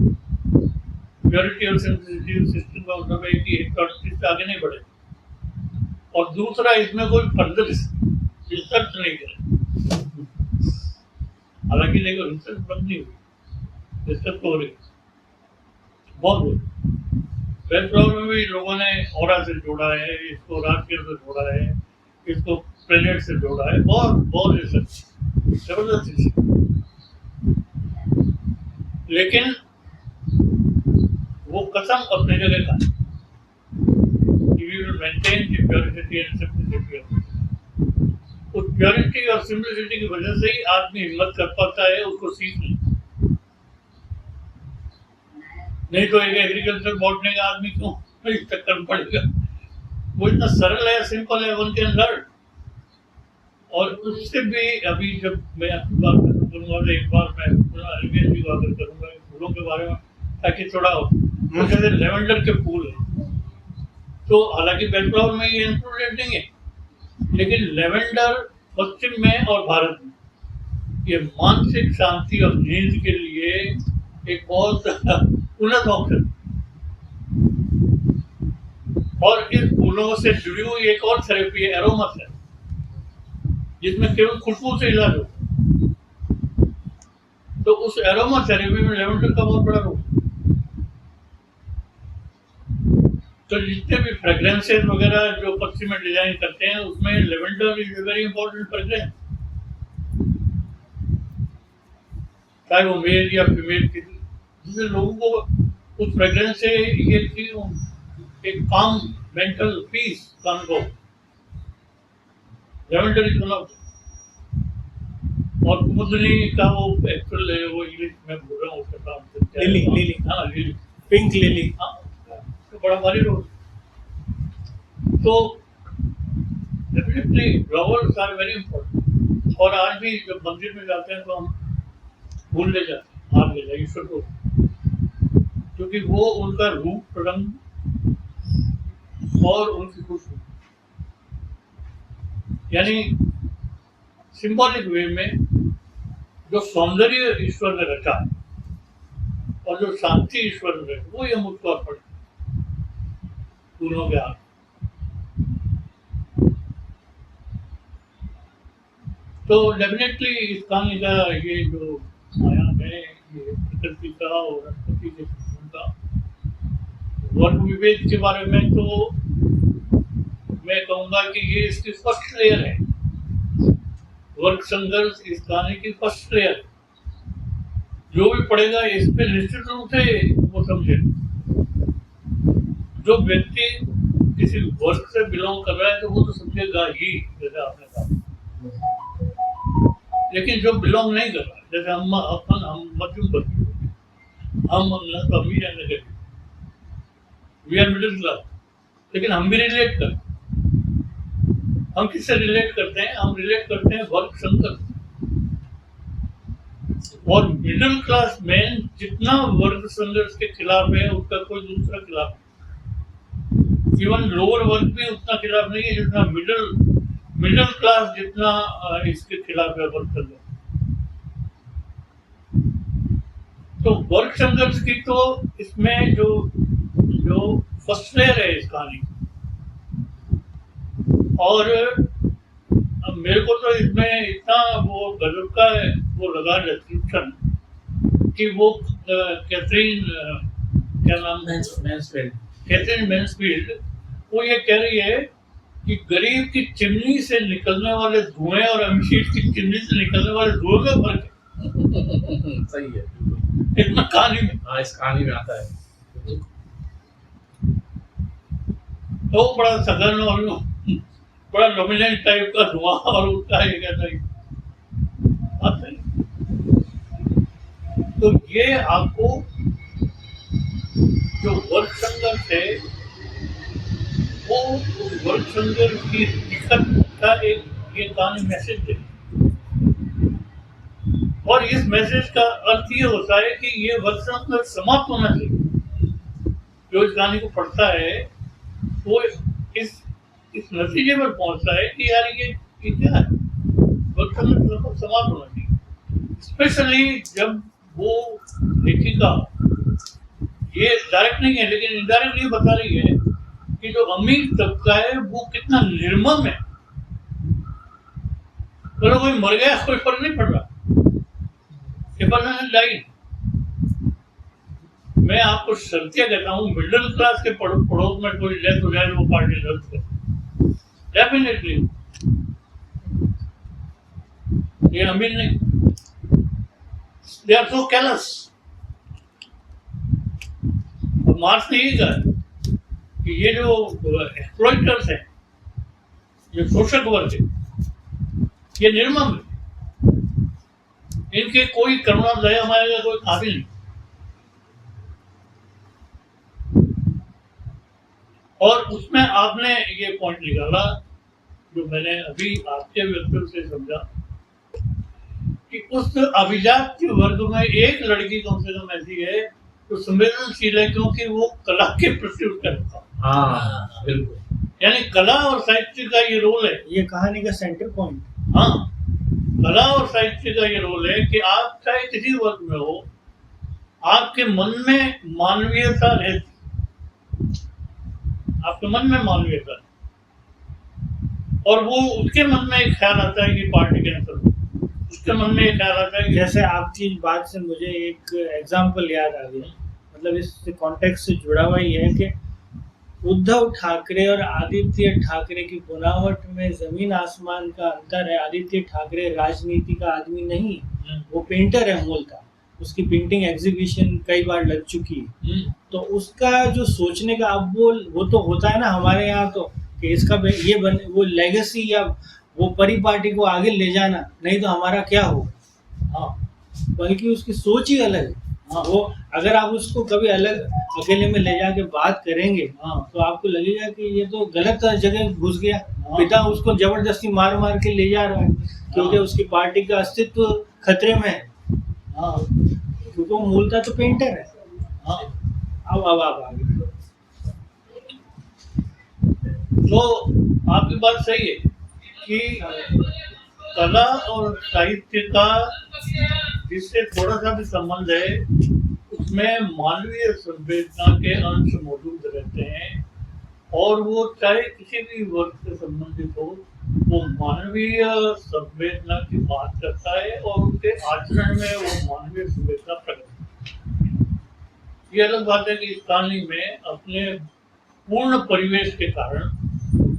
[SPEAKER 3] Purity और सिंपलिसिटी ऑफ सिस्टम का मतलब है कि एक प्रोडक्ट से आगे नहीं बढ़े, और दूसरा इसमें कोई फर्दर रिसर्च नहीं करे। हालांकि देखो रिसर्च बंद नहीं हुई, रिसर्च तो हो रही बहुत हुई। बैकग्राउंड में भी लोगों ने ऑरा से जोड़ा है, इसको राशियल से जोड़ा है, इसको प्लेनेट से जोड़ा है, बहुत रिसर्च, जबरदस्त रिसर्च। लेकिन वो कसम अपनी जगह का, we will maintain the purity and simplicity of it। उस प्योरिटी और सिंपलिसिटी की वजह से ही आदमी हिम्मत कर पाता है उसको सीखने। नहीं तो एक एग्रीकल्चर बॉटनी का आदमी क्यों इस चक्कर में पड़ेगा? वो इतना सरल है, सिंपल है, वन कैन लर्न। और उससे भी अभी जब मैं आपकी बात करूँगा तो एक बार मैं अरविंद की बात करूँगा फूलों के बारे में, ताकि थोड़ा जैसे लेवेंडर के फूल है, तो हालांकि बैकग्राउंड में ये इंक्लूडेड नहीं है, लेकिन लेवेंडर पश्चिम में और भारत में ये मानसिक शांति और नींद के लिए एक बहुत उन्नत ऑप्शन। और इस फूलों से जुड़ी हुई एक और थेरेपी है, एरोमा थेरेपी, जिसमें केवल खुशबू से इलाज होता है। तो उस एरोमा थेरेपी में लेवेंडर का बहुत बड़ा रोल। तो जितने भी फ्रेग्रेंसेस वगैरह जो पश्चिम में डिजाइन करते हैं, उसमें lavender is very important fragrance, चाहे वो मेल या फीमेल की, जिससे लोगों को उस फ्रेग्रेंस से ये एक काम मेंटल पीस का अनुभव। Lavender is one of. और कुमुदनी का वो एक्चुअल है, वो इंग्लिश में बोल रहा हूँ उसका नाम
[SPEAKER 1] लिली,
[SPEAKER 3] हाँ लिली,
[SPEAKER 1] पिंक लिली,
[SPEAKER 3] हाँ तो बड़ा भारी रोल। तो definitely flowers are very important. और आज भी जब मंदिर में जाते हैं तो हम फूल ले जाते हैं, हार ले जाए ईश्वर को, क्योंकि वो उनका रूप रंग और उनकी खुशबू, यानी सिंबॉलिक वे में जो सौंदर्य ईश्वर ने रखा है और जो शांति ईश्वर ने रखी, वो ये हम उसको अर्पण फूलों के हाथ। तो डेफिनेटली इस कहानी का ये जो आयाम है, ये प्रकृति का और वनस्पति के जीवन का, वर्ग विभेद के बारे में तो मैं कहूँगा कि ये इसकी फर्स्ट लेयर है। वर्ग संघर्ष इस कहानी की फर्स्ट लेयर। जो भी पढ़ेगा इस पे निश्चित रूप से वो समझे। जो व्यक्ति किसी वर्ग से बिलोंग कर रहा है तो वो तो समझेगा ही, जैसे आपने कहा। लेकिन जो बिलोंग नहीं कर रहा, जैसे हम मध्यम वर्ग, हम तो अमीर है नहीं, वी आर मिडिल क्लास, लेकिन हम भी रिलेट करते हैं। हम किससे रिलेट करते हैं? हम रिलेट करते हैं वर्ग संघर्ष। और मिडिल क्लास मैन जितना वर्ग संघर्ष के खिलाफ है, उसका कोई दूसरा खिलाफ नहीं। इवन लोअर वर्ग भी उतना खिलाफ नहीं है जितना मिडिल क्लास जितना इसके खिलाफ है वर्ग संघर्ष। तो वर्ग संघर्ष की तो इसमें जो फर्स्ट लेयर है इस कहानी, और मेरे को तो इसमें इतना वो गजब का है, वो लगा डिस्क्रिप्शन कि वो कैथरीन क्या नाम, कैथरीन मैन्सफील्ड, वो ये कह रही है कि गरीब की चिमनी से निकलने वाले धुएं और अमीर की चिमनी से निकलने वाले धुएं में फर्क है।
[SPEAKER 2] सही है,
[SPEAKER 3] इतना कहानी में,
[SPEAKER 2] हाँ इस कहानी में आता है।
[SPEAKER 3] तो बड़ा सघन और बड़ा डोमिनेंट टाइप का धुआं और उसका है कहता है। तो ये आपको जो वर्ग संघर्ष है वर्णसंकर की दिक्कत का एक ये कहानी मैसेज दे, और इस मैसेज का अर्थ ये होता है कि ये वर्णसंकर समाप्त होना चाहिए। जो इस कहानी को पढ़ता है वो इस नतीजे पर पहुंचता है कि यार ये क्या है, वर्णसंकर समाप्त होना चाहिए। स्पेशली जब वो लेखिका ये डायरेक्ट नहीं है लेकिन इनडायरेक्टली बता रही है कि जो अमीर तबका है वो कितना निर्मम है। तो कोई मर गया कोई फर्क नहीं पड़ रहा, लाइन। मैं आपको शर्तिया कहता हूँ, मिडिल क्लास के पड़ोस में कोई डेथ हो जाए वो पार्टी रद्द करे डेफिनेटली। ये अमीर नहीं, they are so callous. Marx ने यही कहा कि ये जो एक्सप्लॉइटर्स हैं, ये शोषक वर्ग है, ये निर्मम है, इनके कोई करुणा दया माया का कोई काबिल नहीं। और उसमें आपने ये पॉइंट निकाला जो मैंने अभी आपके वक्तव्य से समझा कि उस अभिजात के वर्ग में एक लड़की कम से कम ऐसी है तो संवेदनशील है, क्योंकि वो कला के प्रति उसका झुकाव।
[SPEAKER 2] हाँ बिल्कुल,
[SPEAKER 3] यानी कला और साहित्य का ये रोल है,
[SPEAKER 1] ये कहानी का सेंटर पॉइंट।
[SPEAKER 3] हाँ, कला और साहित्य का ये रोल है कि आप चाहे किसी वर्ग में हो, आपके मन में मानवीयता रहती, आपके मन में मानवीयता, और वो उसके मन में एक ख्याल आता है कि पार्टी कैंसिल हो, उसके मन में एक ख्याल आता है कि
[SPEAKER 1] जैसे आपकी बात से मुझे एक एग्जाम्पल याद आ गया, मतलब इस कॉन्टेक्स्ट से जुड़ा हुआ ही है कि उद्धव ठाकरे और आदित्य ठाकरे की बनावट में जमीन आसमान का अंतर है। आदित्य ठाकरे राजनीति का आदमी नहीं, वो पेंटर है मूलतः, उसकी पेंटिंग एग्जीबिशन कई बार लग चुकी है। तो उसका जो सोचने का अब वो तो होता है ना हमारे यहाँ, तो कि इसका ये वो लेगेसी या वो परिपाटी को आगे ले जाना, नहीं तो हमारा क्या हो। हाँ, बल्कि उसकी सोच ही अलग है। हाँ, वो अगर आप उसको कभी अलग अकेले में ले जाके बात करेंगे, हाँ, तो आपको लगेगा कि ये तो गलत जगह घुस गया। हाँ, पिता उसको जबरदस्ती मार मार के ले जा रहा है क्योंकि उसकी पार्टी का अस्तित्व खतरे में है। हाँ, क्योंकि वो मूलतः तो पेंटर है। हाँ, अब आप आगे।
[SPEAKER 3] तो आपकी बात सही है कि कला और साहित्य का जिससे थोड़ा सा भी संबंध है उसमें मानवीय संवेदना के अंश मौजूद रहते हैं, और वो चाहे किसी भी वर्ग से संबंधित हो, वो मानवीय संवेदना की बात करता है और उनके आचरण में वो मानवीय संवेदना प्रकट करता है। ये अलग बात है कि इस कहानी में अपने पूर्ण परिवेश के कारण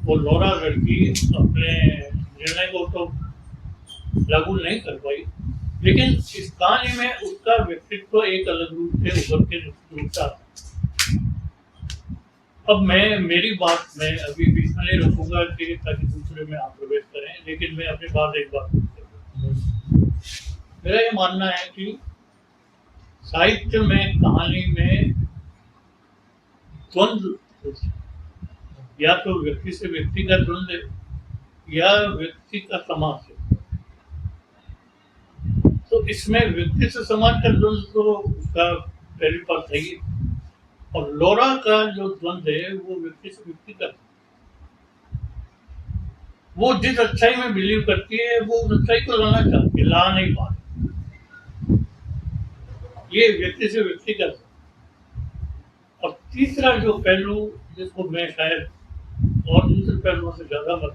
[SPEAKER 3] वो लौरा लड़की अपने निर्णय को तो लागू नहीं कर पाई, लेकिन इस कहानी में उसका व्यक्तित्व एक अलग रूप से उभर के निकलता है। अब मेरी बात मैं अभी बीच में नहीं रखूंगा ताकि दूसरे में आप प्रवेश करें, लेकिन मैं अपनी बात एक बात मेरा ये मानना है कि साहित्य में, कहानी में द्वंद्व, या तो व्यक्ति से व्यक्ति का द्वंद्व है या व्यक्ति का समाज से। तो इसमें व्यक्ति से समाज का द्वंद्व तो उसका पहली बात सही है, और लोरा का जो द्वंद्व है वो व्यक्ति से व्यक्ति का, वो जिस अच्छाई में बिलीव करती है वो उस अच्छाई को लाना चाहती है, ला नहीं पा, ये व्यक्ति से व्यक्ति का। और तीसरा जो पहलू जिसको मैं शायद और दूसरे पहलुओं से ज्यादा मत,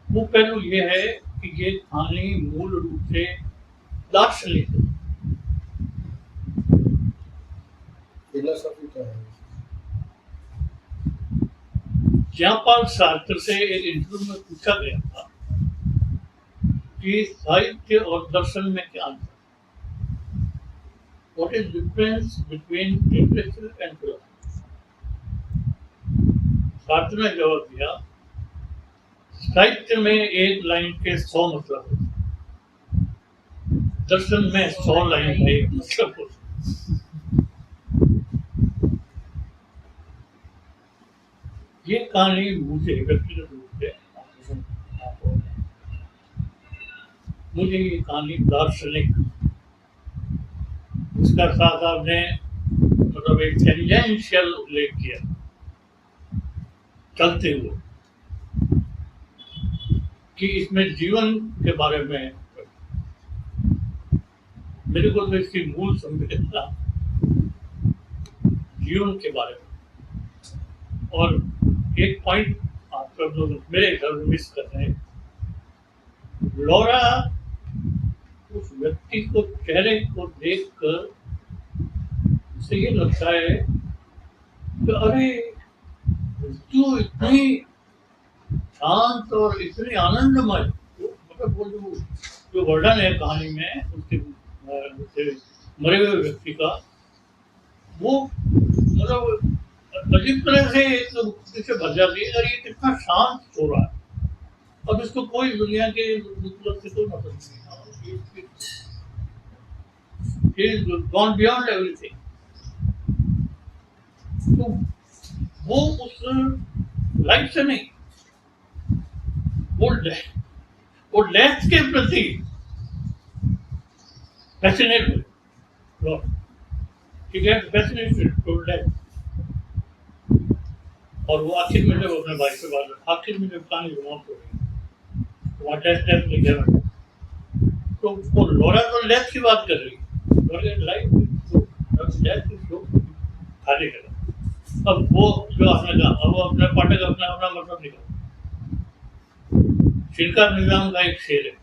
[SPEAKER 3] वो पहलू ये है कि ये कहानी मूल रूप से दार्शनिक है,
[SPEAKER 4] फिलोसॉफी का है।
[SPEAKER 3] जयपाल सार्त्र से एक इंटरव्यू में पूछा गया था कि साहित्य और दर्शन में क्या अंतर, what is difference between literature and philosophy. Sartre ने जवाब दिया, साहित्य में एक लाइन के 100 मतलब होते हैं, दर्शन में 100 लाइन का एक मतलब होता है। ये कहानी मुझे व्यक्तिगत रूप से मुझे ये कहानी दार्शनिक, इसका साथ साहब ने मतलब एक टेंजेंशियल उल्लेख किया चलते हुए कि इसमें जीवन के बारे में, मेरे को तो इसकी मूल संवेदना जीवन के बारे में। और एक पॉइंट आप सब लोग मेरे हिसाब से मिस कर रहे हैं। लौरा उस व्यक्ति को, चेहरे को देखकर उसे ये लगता है कि अरे तू इतनी शांत और इतनी आनंदमय, मतलब वो जो वर्णन है कहानी में उसके मरे हुए व्यक्ति का, वो मतलब अजीब तरह से से भर जाती है। अरे ये कितना शांत हो रहा है, अब इसको कोई दुनिया के मतलब से तो मतलब नहीं, गॉन बियॉन्ड एवरीथिंग। तो वो उस लाइफ से नहीं, वो डेथ के प्रति फैसिनेट हुए, ठीक है, फैसिनेटेड टू डेथ। और वो आखिर में जब अपने भाई से बात, आखिर में जब कहानी समाप्त हो गई तो वहाँ डेथ लिखे हुए, तो वो लौरा तो डेथ की बात कर रही है, लाइफ डेथ खाली कर। अब वो जो आपने कहा, अब वो अपने पाठक अपना अपना मतलब निकाल। शिनकार निजाम का एक शेर है,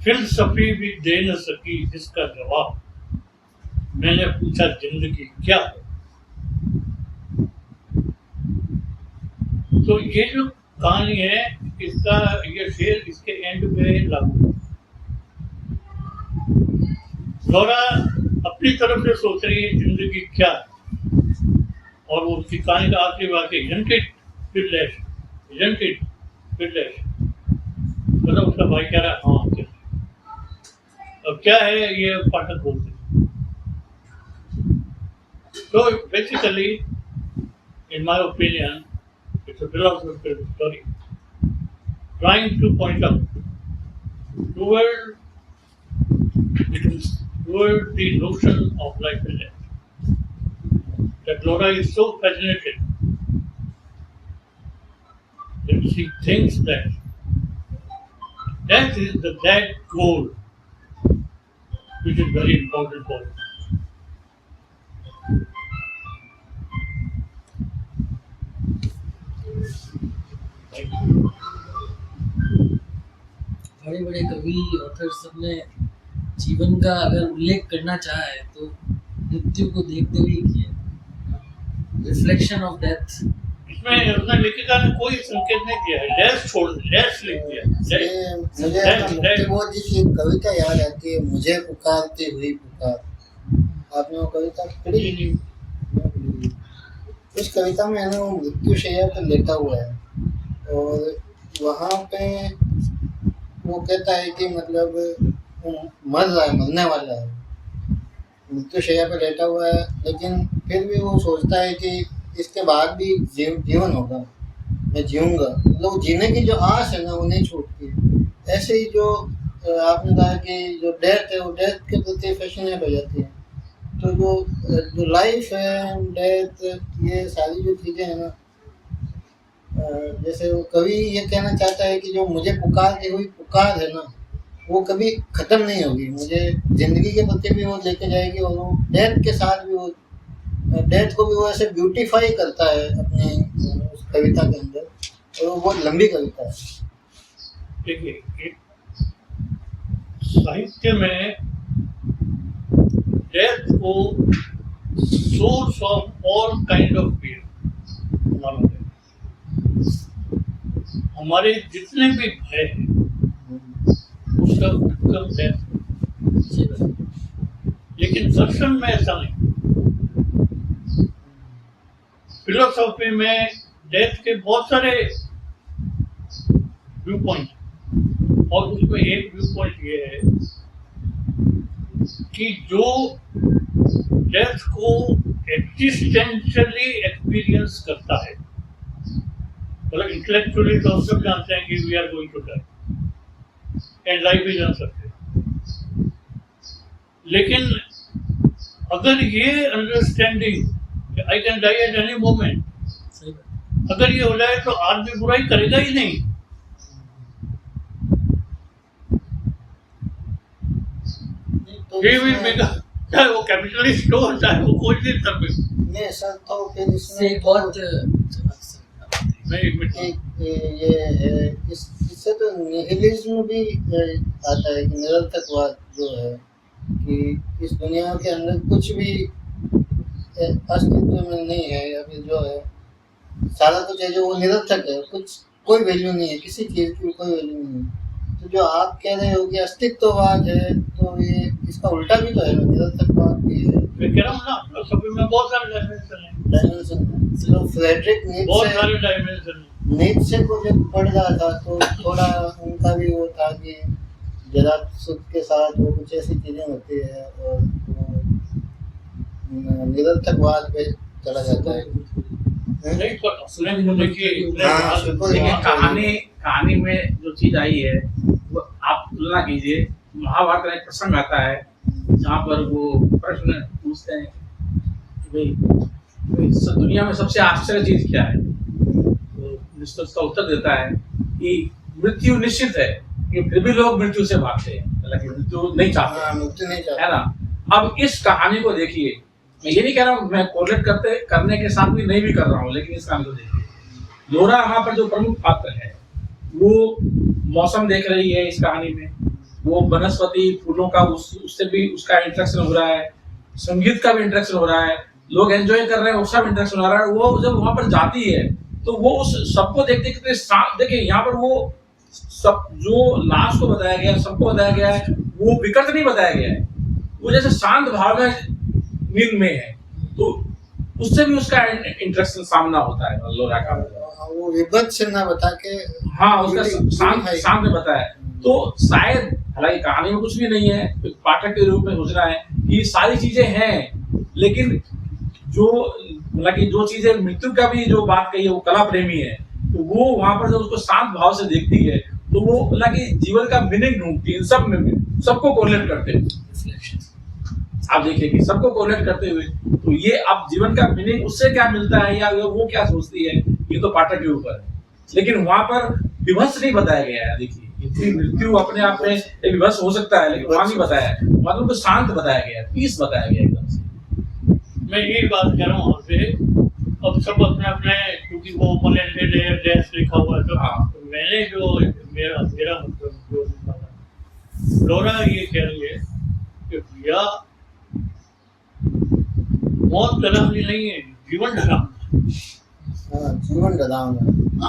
[SPEAKER 3] फिलसफी भी दे न सकी जिसका जवाब, मैंने पूछा जिंदगी क्या है। तो ये जो कहानी है, इसका ये शेर इसके एंड पे लागू। लौरा अपनी तरफ से सोच रही है जिंदगी क्या है, और वो उसकी कहानी का आखिरी वाक्य isn't it privilege, isn't it privilege, मतलब उसका भाई कह रहा है हाँ क्या। अब क्या है ये पाठक बोलते हैं। तो basically in my opinion it's a philosophical story trying to point out toward the notion of life and death, that Laura is so fascinated that she thinks that death is that goal which is very important for her. Thank you.
[SPEAKER 5] बड़े बड़े कवि author सबने जीवन का अगर उल्लेख करना चाहा है तो मृत्यु को देखते हुए किया, रिफ्लेक्शन ऑफ डेथ।
[SPEAKER 3] इसमें उसने लेखिका ने कोई संकेत नहीं दिया है, लेस लिख दिया।
[SPEAKER 4] मुझे वो जी कविता याद आती है, मुझे पुकारती हुई पुकार। आपने वो कविता पढ़ी? उस कविता में है ना, वो मृत्यु शैया पर लेटा हुआ है और वहाँ पे वो कहता है कि मतलब वो मर रहा है, मरने वाला है, मृत्यु शैया पर लेटा हुआ है, लेकिन फिर भी वो सोचता है कि इसके बाद भी जीवन होगा, मैं जीऊँगा। मतलब जीने की जो आस है ना वो नहीं छूटती। ऐसे ही जो आपने कहा कि जो डेथ है वो डेथ के प्रति फैशनेट हो जाती है। तो जो लाइफ है, डेथ, ये सारी जो चीज़ें हैं ना, जैसे वो कवि ये कहना चाहता है कि जो मुझे पुकारती हुई पुकार है ना, वो कभी ख़त्म नहीं होगी, मुझे ज़िंदगी के प्रति भी वो लेके जाएगी और वो डेथ के साथ भी वो डेथ को भी वो ऐसे ब्यूटीफाई करता है अपने उस कविता के अंदर, और वो बहुत लंबी कविता है।
[SPEAKER 3] देखिए, साहित्य में डेथ को source of all kind of fear माना जाता है। हमारे जितने भी भय हैं उसका उत्तर डेथ, लेकिन दर्शन में ऐसा नहीं। फिलोसॉफी में डेथ के बहुत सारे व्यू पॉइंट, और उसमें एक व्यू पॉइंट ये है कि जो डेथ को एग्जिस्टेंशियली एक्सपीरियंस करता है मतलब इंटेलेक्चुअली तो हम सब जानते हैं कि we are going to die and life is uncertain, लेकिन अगर ये understanding I can die at any moment,
[SPEAKER 5] सही बात।
[SPEAKER 3] अगर ये हो जाए तो आदमी बुराई करेगा ही नहीं।
[SPEAKER 4] तो
[SPEAKER 3] He will become, चाहे वो कैपिटलिस्ट हो, चाहे वो कोई भी कर भी।
[SPEAKER 4] नहीं सर, तो फिर
[SPEAKER 5] इससे
[SPEAKER 4] इसमें
[SPEAKER 5] बहुत
[SPEAKER 3] नहीं, एक मिनट।
[SPEAKER 4] ये है, इससे तो निहिलिज्म भी आता है कि निरर्थकवाद जो है कि इस दुनिया के अंदर कुछ भी अस्तित्व में नहीं है, या फिर जो है सारा कुछ है जो वो निरर्थक है, कुछ कोई वैल्यू नहीं है, किसी चीज़ की कोई वैल्यू नहीं है। तो जो आप कह रहे हो कि अस्तित्ववाद है, तो ये इसका उल्टा भी तो है, निरर्थकवाद भी है,
[SPEAKER 3] मैं कह रहा हूँ ना, फिलोसफी में बहुत सारे डायमेंशन हैं,
[SPEAKER 4] डायमेंशन है। तो फ्रेडरिक
[SPEAKER 3] बहुत सारे डायमेंशन हैं।
[SPEAKER 4] नीत्शे को जब पढ़ रहा था तो थोड़ा उनका भी वो था कि जरा सुख के साथ वो कुछ ऐसी चीज़ें होती है और निरर्थकवाद पे चला जाता है।
[SPEAKER 3] नहीं, पर उसने देखिए,
[SPEAKER 4] हाँ, बिल्कुल।
[SPEAKER 2] लेकिन कहानी में जो चीज आई है वो आप तुलना कीजिए, महाभारत का एक प्रसंग आता है जहाँ पर वो प्रश्न पूछते हैं कि भाई दुनिया में सबसे आश्चर्य चीज क्या है, तो उसका उत्तर देता है कि मृत्यु निश्चित है, कि फिर भी लोग मृत्यु से भागते हैं, हालांकि मृत्यु नहीं चाहते,
[SPEAKER 4] हाँ, मुक्ति नहीं
[SPEAKER 2] है
[SPEAKER 4] चाहता।
[SPEAKER 2] ना। अब इस कहानी को देखिए, मैं ये नहीं कह रहा हूँ, मैं कोरिलेट करने के साथ भी नहीं भी कर रहा हूँ, लेकिन इस कहानी को देखिए, लोरा वहाँ पर जो प्रमुख पात्र है वो मौसम देख रही है इस कहानी में, वो वनस्पति फूलों का उससे भी उसका इंटरेक्शन हो रहा है, संगीत का भी इंटरेक्शन हो रहा है, लोग एंजॉय कर रहे हैं, उसका भी इंटरेक्शन हो रहा है। वो जब वहाँ पर जाती है तो वो उस सबको देखते कितने देखिए, यहाँ पर वो सब जो लाश को बताया गया है, सबको बताया गया है, वो विकृत नहीं बताया गया है, वो जैसे शांत भाव में नींद में है, तो उससे भी उसका इंटरेक्शन सामना होता है लोरा का।
[SPEAKER 4] वो विभत्स ना बता के,
[SPEAKER 2] हाँ, उसका शांत में बताया। तो शायद, हालांकि कहानी में कुछ भी नहीं है, तो पाठक के रूप में सोचना है कि सारी चीजें हैं, लेकिन जो चीजें मृत्यु का भी जो बात कही है, वो कला प्रेमी है, तो वो वहां पर जब उसको शांत भाव से देखती है तो वो हालांकि जीवन का मीनिंग ढूंढती है, सब में सबको कोरिलेट करते हैं। आप देखिए कि सबको कोरिलेट करते हुए, तो ये अब जीवन का मीनिंग उससे क्या मिलता है या वो क्या सोचती है, ये तो पाठक के ऊपर है। लेकिन वहां पर विभत्स नहीं बताया गया है। देखिए, इतनी मृत्यु अपने आप में एक विभत्स हो सकता है, लेकिन वहां नहीं बताया है, वहां तो उनको शांत बताया गया है, पीस बताया गया एकदम से।
[SPEAKER 3] मैं यही बात कह रहा हूँ आपसे, अब सब अपने अपने, क्योंकि वो मलेंटेड है, डैश लिखा हुआ है सब।
[SPEAKER 2] हाँ।
[SPEAKER 3] तो मैंने जो मेरा मतलब जो निकाला, लोरा ये कह रही है कि भैया मौत डरावनी नहीं है, जीवन डरावना।
[SPEAKER 4] हाँ, जीवन डरावना।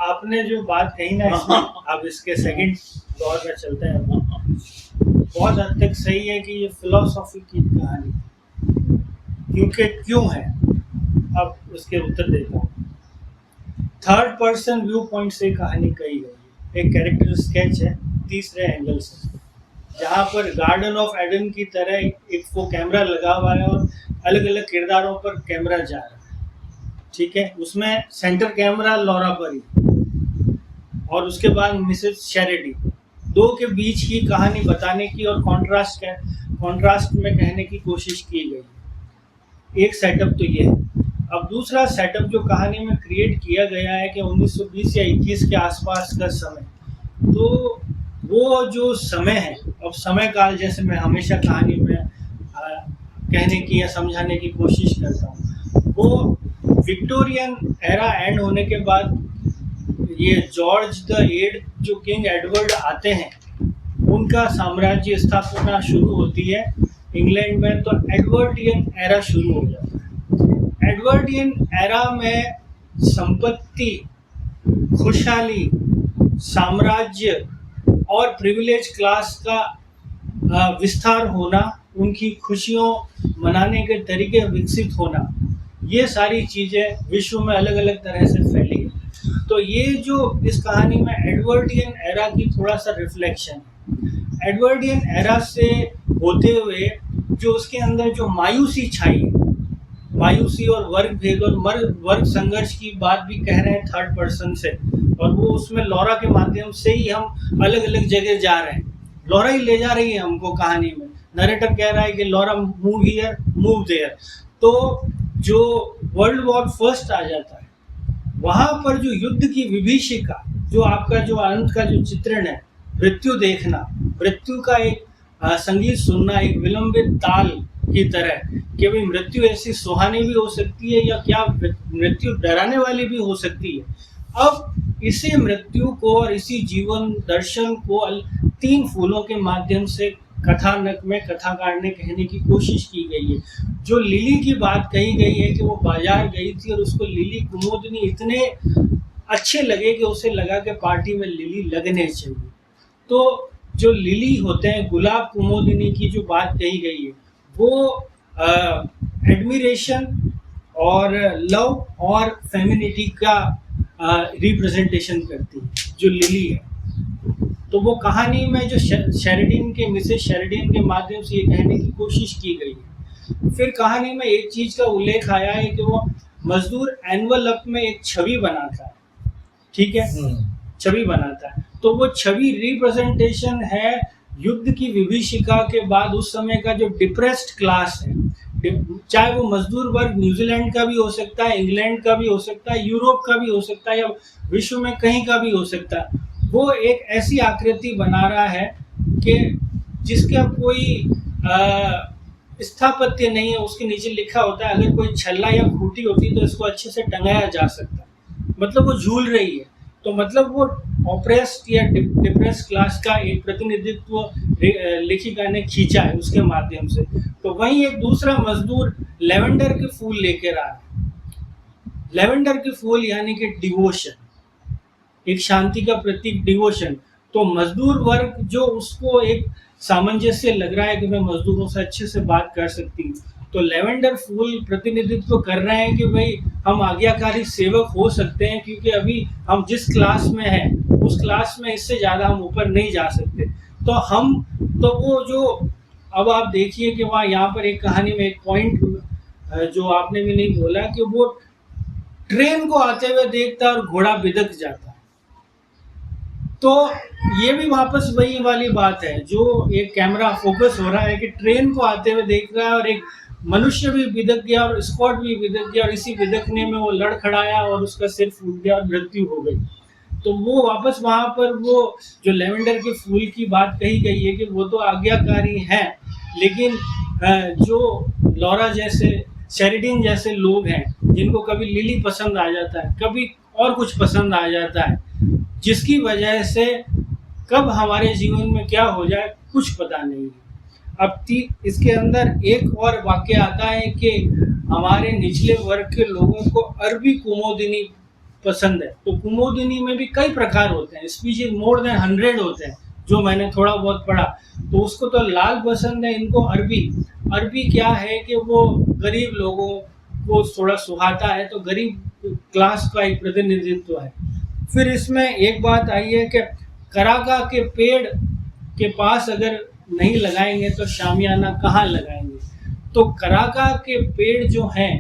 [SPEAKER 1] आपने जो बात कही ना इसमें, अब इसके सेकंड दौर में चलते हैं, बहुत हद तक सही है कि ये फिलॉसफी की कहानी है, क्योंकि क्यों है, अब उसके उत्तर देता हूँ। थर्ड पर्सन व्यू पॉइंट से कहानी कही गई है, एक कैरेक्टर स्केच है तीसरे एंगल से, जहाँ पर गार्डन ऑफ एडन की तरह एक वो कैमरा लगा हुआ है और अलग अलग किरदारों पर कैमरा जा रहा है, ठीक है। उसमें सेंटर कैमरा लॉरा पर ही, और उसके बाद मिसेस शेरिडी, दो के बीच की कहानी बताने की और कॉन्ट्रास्ट में कहने की कोशिश की गई। एक सेटअप तो ये है। अब दूसरा सेटअप जो कहानी में क्रिएट किया गया है कि 1920 या 21 के आसपास का समय, तो वो जो समय है, अब समय काल जैसे मैं हमेशा कहानी में कहने की या समझाने की कोशिश करता हूँ, वो विक्टोरियन एरा एंड होने के बाद ये जॉर्ज द 8 जो किंग एडवर्ड आते हैं, उनका साम्राज्य स्थापना शुरू होती है इंग्लैंड में, तो एडवर्डियन एरा शुरू हो जाता है। एडवर्डियन एरा में संपत्ति, खुशहाली, साम्राज्य और प्रिविलेज क्लास का विस्तार होना, उनकी खुशियों मनाने के तरीके विकसित होना, ये सारी चीज़ें विश्व में अलग अलग तरह से फैली है। तो ये जो इस कहानी में एडवर्डियन एरा की थोड़ा सा रिफ्लेक्शन है। एडवर्डियन एरा से होते हुए जो उसके अंदर जो मायूसी छाई है, मायूसी और वर्ग भेद और वर्ग संघर्ष की बात भी कह रहे हैं थर्ड पर्सन से, और वो उसमें लॉरा के माध्यम से ही हम अलग अलग जगह जा रहे हैं। लॉरा ही ले जा रही है हमको कहानी में। नरेटर कह रहा है कि Laura move here move there. तो जो वर्ल्ड वॉर फर्स्ट आ जाता है, वहां पर जो युद्ध की विभीषिका, जो आपका जो अंत का जो चित्रण है, मृत्यु देखना, मृत्यु का एक संगीत सुनना, एक विलंबित ताल की तरह कि भाई मृत्यु ऐसी सुहानी भी हो सकती है या क्या मृत्यु डराने वाली भी हो सकती है। अब इसी मृत्यु को और इसी जीवन दर्शन को 3 फूलों के माध्यम से कथानक में कथाकार ने कहने की कोशिश की गई है। जो लिली की बात कही गई है कि वो बाजार गई थी और उसको लिली कुमुदनी इतने अच्छे लगे कि उसे लगा कि पार्टी में लिली लगने चाहिए। तो जो लिली होते हैं, गुलाब कुमुदिनी की जो बात कही गई है, वो एडमिरेशन और लव और फेमिनिटी का रिप्रेजेंटेशन करती है जो लिली है। तो वो कहानी में जो मिसेस शेरिडन के माध्यम से ये कहने की कोशिश की गई है। फिर कहानी में एक चीज का उल्लेख आया है कि वो मजदूर एनवलप में एक छवि बनाता है, ठीक है, छवि बनाता है। तो वो छवि रिप्रेजेंटेशन है युद्ध की विभीषिका के बाद उस समय का जो डिप्रेस्ड क्लास है, चाहे वो मजदूर वर्ग न्यूजीलैंड का भी हो सकता है, इंग्लैंड का भी हो सकता है, यूरोप का भी हो सकता है, या विश्व में कहीं का भी हो सकता है। वो एक ऐसी आकृति बना रहा है कि जिसका कोई स्थापत्य नहीं है। उसके नीचे लिखा होता है अगर कोई छल्ला या खूंटी होती तो इसको अच्छे से टंगाया जा सकता, मतलब वो झूल रही है। तो मतलब वो ऑप्रेस्ड या डिप्रेस्ड क्लास का एक प्रतिनिधित्व लेखिका ने खींचा है उसके माध्यम से। तो वहीं एक दूसरा मजदूर लेवेंडर के फूल लेकर आ रहा है। लेवेंडर के फूल यानी कि डिवोशन, एक शांति का प्रतीक डिवोशन। तो मजदूर वर्ग जो उसको एक सामंजस्य लग रहा है कि मैं मजदूरों से अच्छे से बात कर सकती हूँ, तो लेवेंडर फूल प्रतिनिधित्व कर रहे हैं कि भाई हम आज्ञाकारी सेवक हो सकते हैं, क्योंकि अभी हम जिस क्लास में हैं उस क्लास में इससे ज़्यादा हम ऊपर नहीं जा सकते। तो वो जो अब आप देखिए कि वहाँ यहाँ पर एक कहानी में एक पॉइंट जो आपने भी नहीं बोला कि वो ट्रेन को आते हुए देखता है और घोड़ा बिदक जाता है। तो ये भी वापस वही वाली बात है जो एक कैमरा फोकस हो रहा है कि ट्रेन को आते हुए देख रहा है और एक मनुष्य भी बिदक गया और स्कॉट भी बिदक गया, और इसी बिदकने में वो लड़खड़ाया और उसका सिर फूट गया और मृत्यु हो गई। तो वो वापस वहाँ पर वो जो लेवेंडर के फूल की बात कही गई है कि वो तो आज्ञाकारी हैं, लेकिन जो लॉरा जैसे, शेरिडन जैसे लोग हैं जिनको कभी लिली पसंद आ जाता है, कभी और कुछ पसंद आ जाता है, जिसकी वजह से कब हमारे जीवन में क्या हो जाए कुछ पता नहीं है। अब इसके अंदर एक और वाक्य आता है कि हमारे निचले वर्ग के लोगों को अरबी कुमुदिनी पसंद है। तो कुमुदिनी में भी कई प्रकार होते हैं, स्पीशीज मोर देन 100 होते हैं जो मैंने थोड़ा बहुत पढ़ा। तो उसको तो लाल पसंद है, इनको अरबी। अरबी क्या है कि वो गरीब लोगों को थोड़ा सुहाता है, तो गरीब क्लास का एक प्रतिनिधित्व है। फिर इसमें एक बात आई है कि कराका के पेड़ के पास अगर नहीं लगाएंगे तो शामियाना कहाँ लगाएंगे। तो कराका के पेड़ जो हैं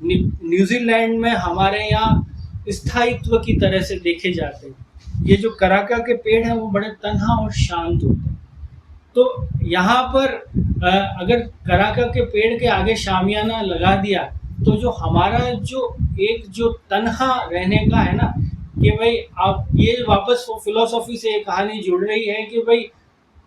[SPEAKER 1] न्यूजीलैंड में हमारे यहाँ स्थायित्व की तरह से देखे जाते हैं। ये जो कराका के पेड़ हैं वो बड़े तन्हा और शांत होते हैं। तो यहाँ पर अगर कराका के पेड़ के आगे शामियाना लगा दिया तो जो हमारा जो तन्हा रहने का है ना, कि भाई आप ये वापस वो फिलॉसफी से एक कहानी जुड़ रही है कि भाई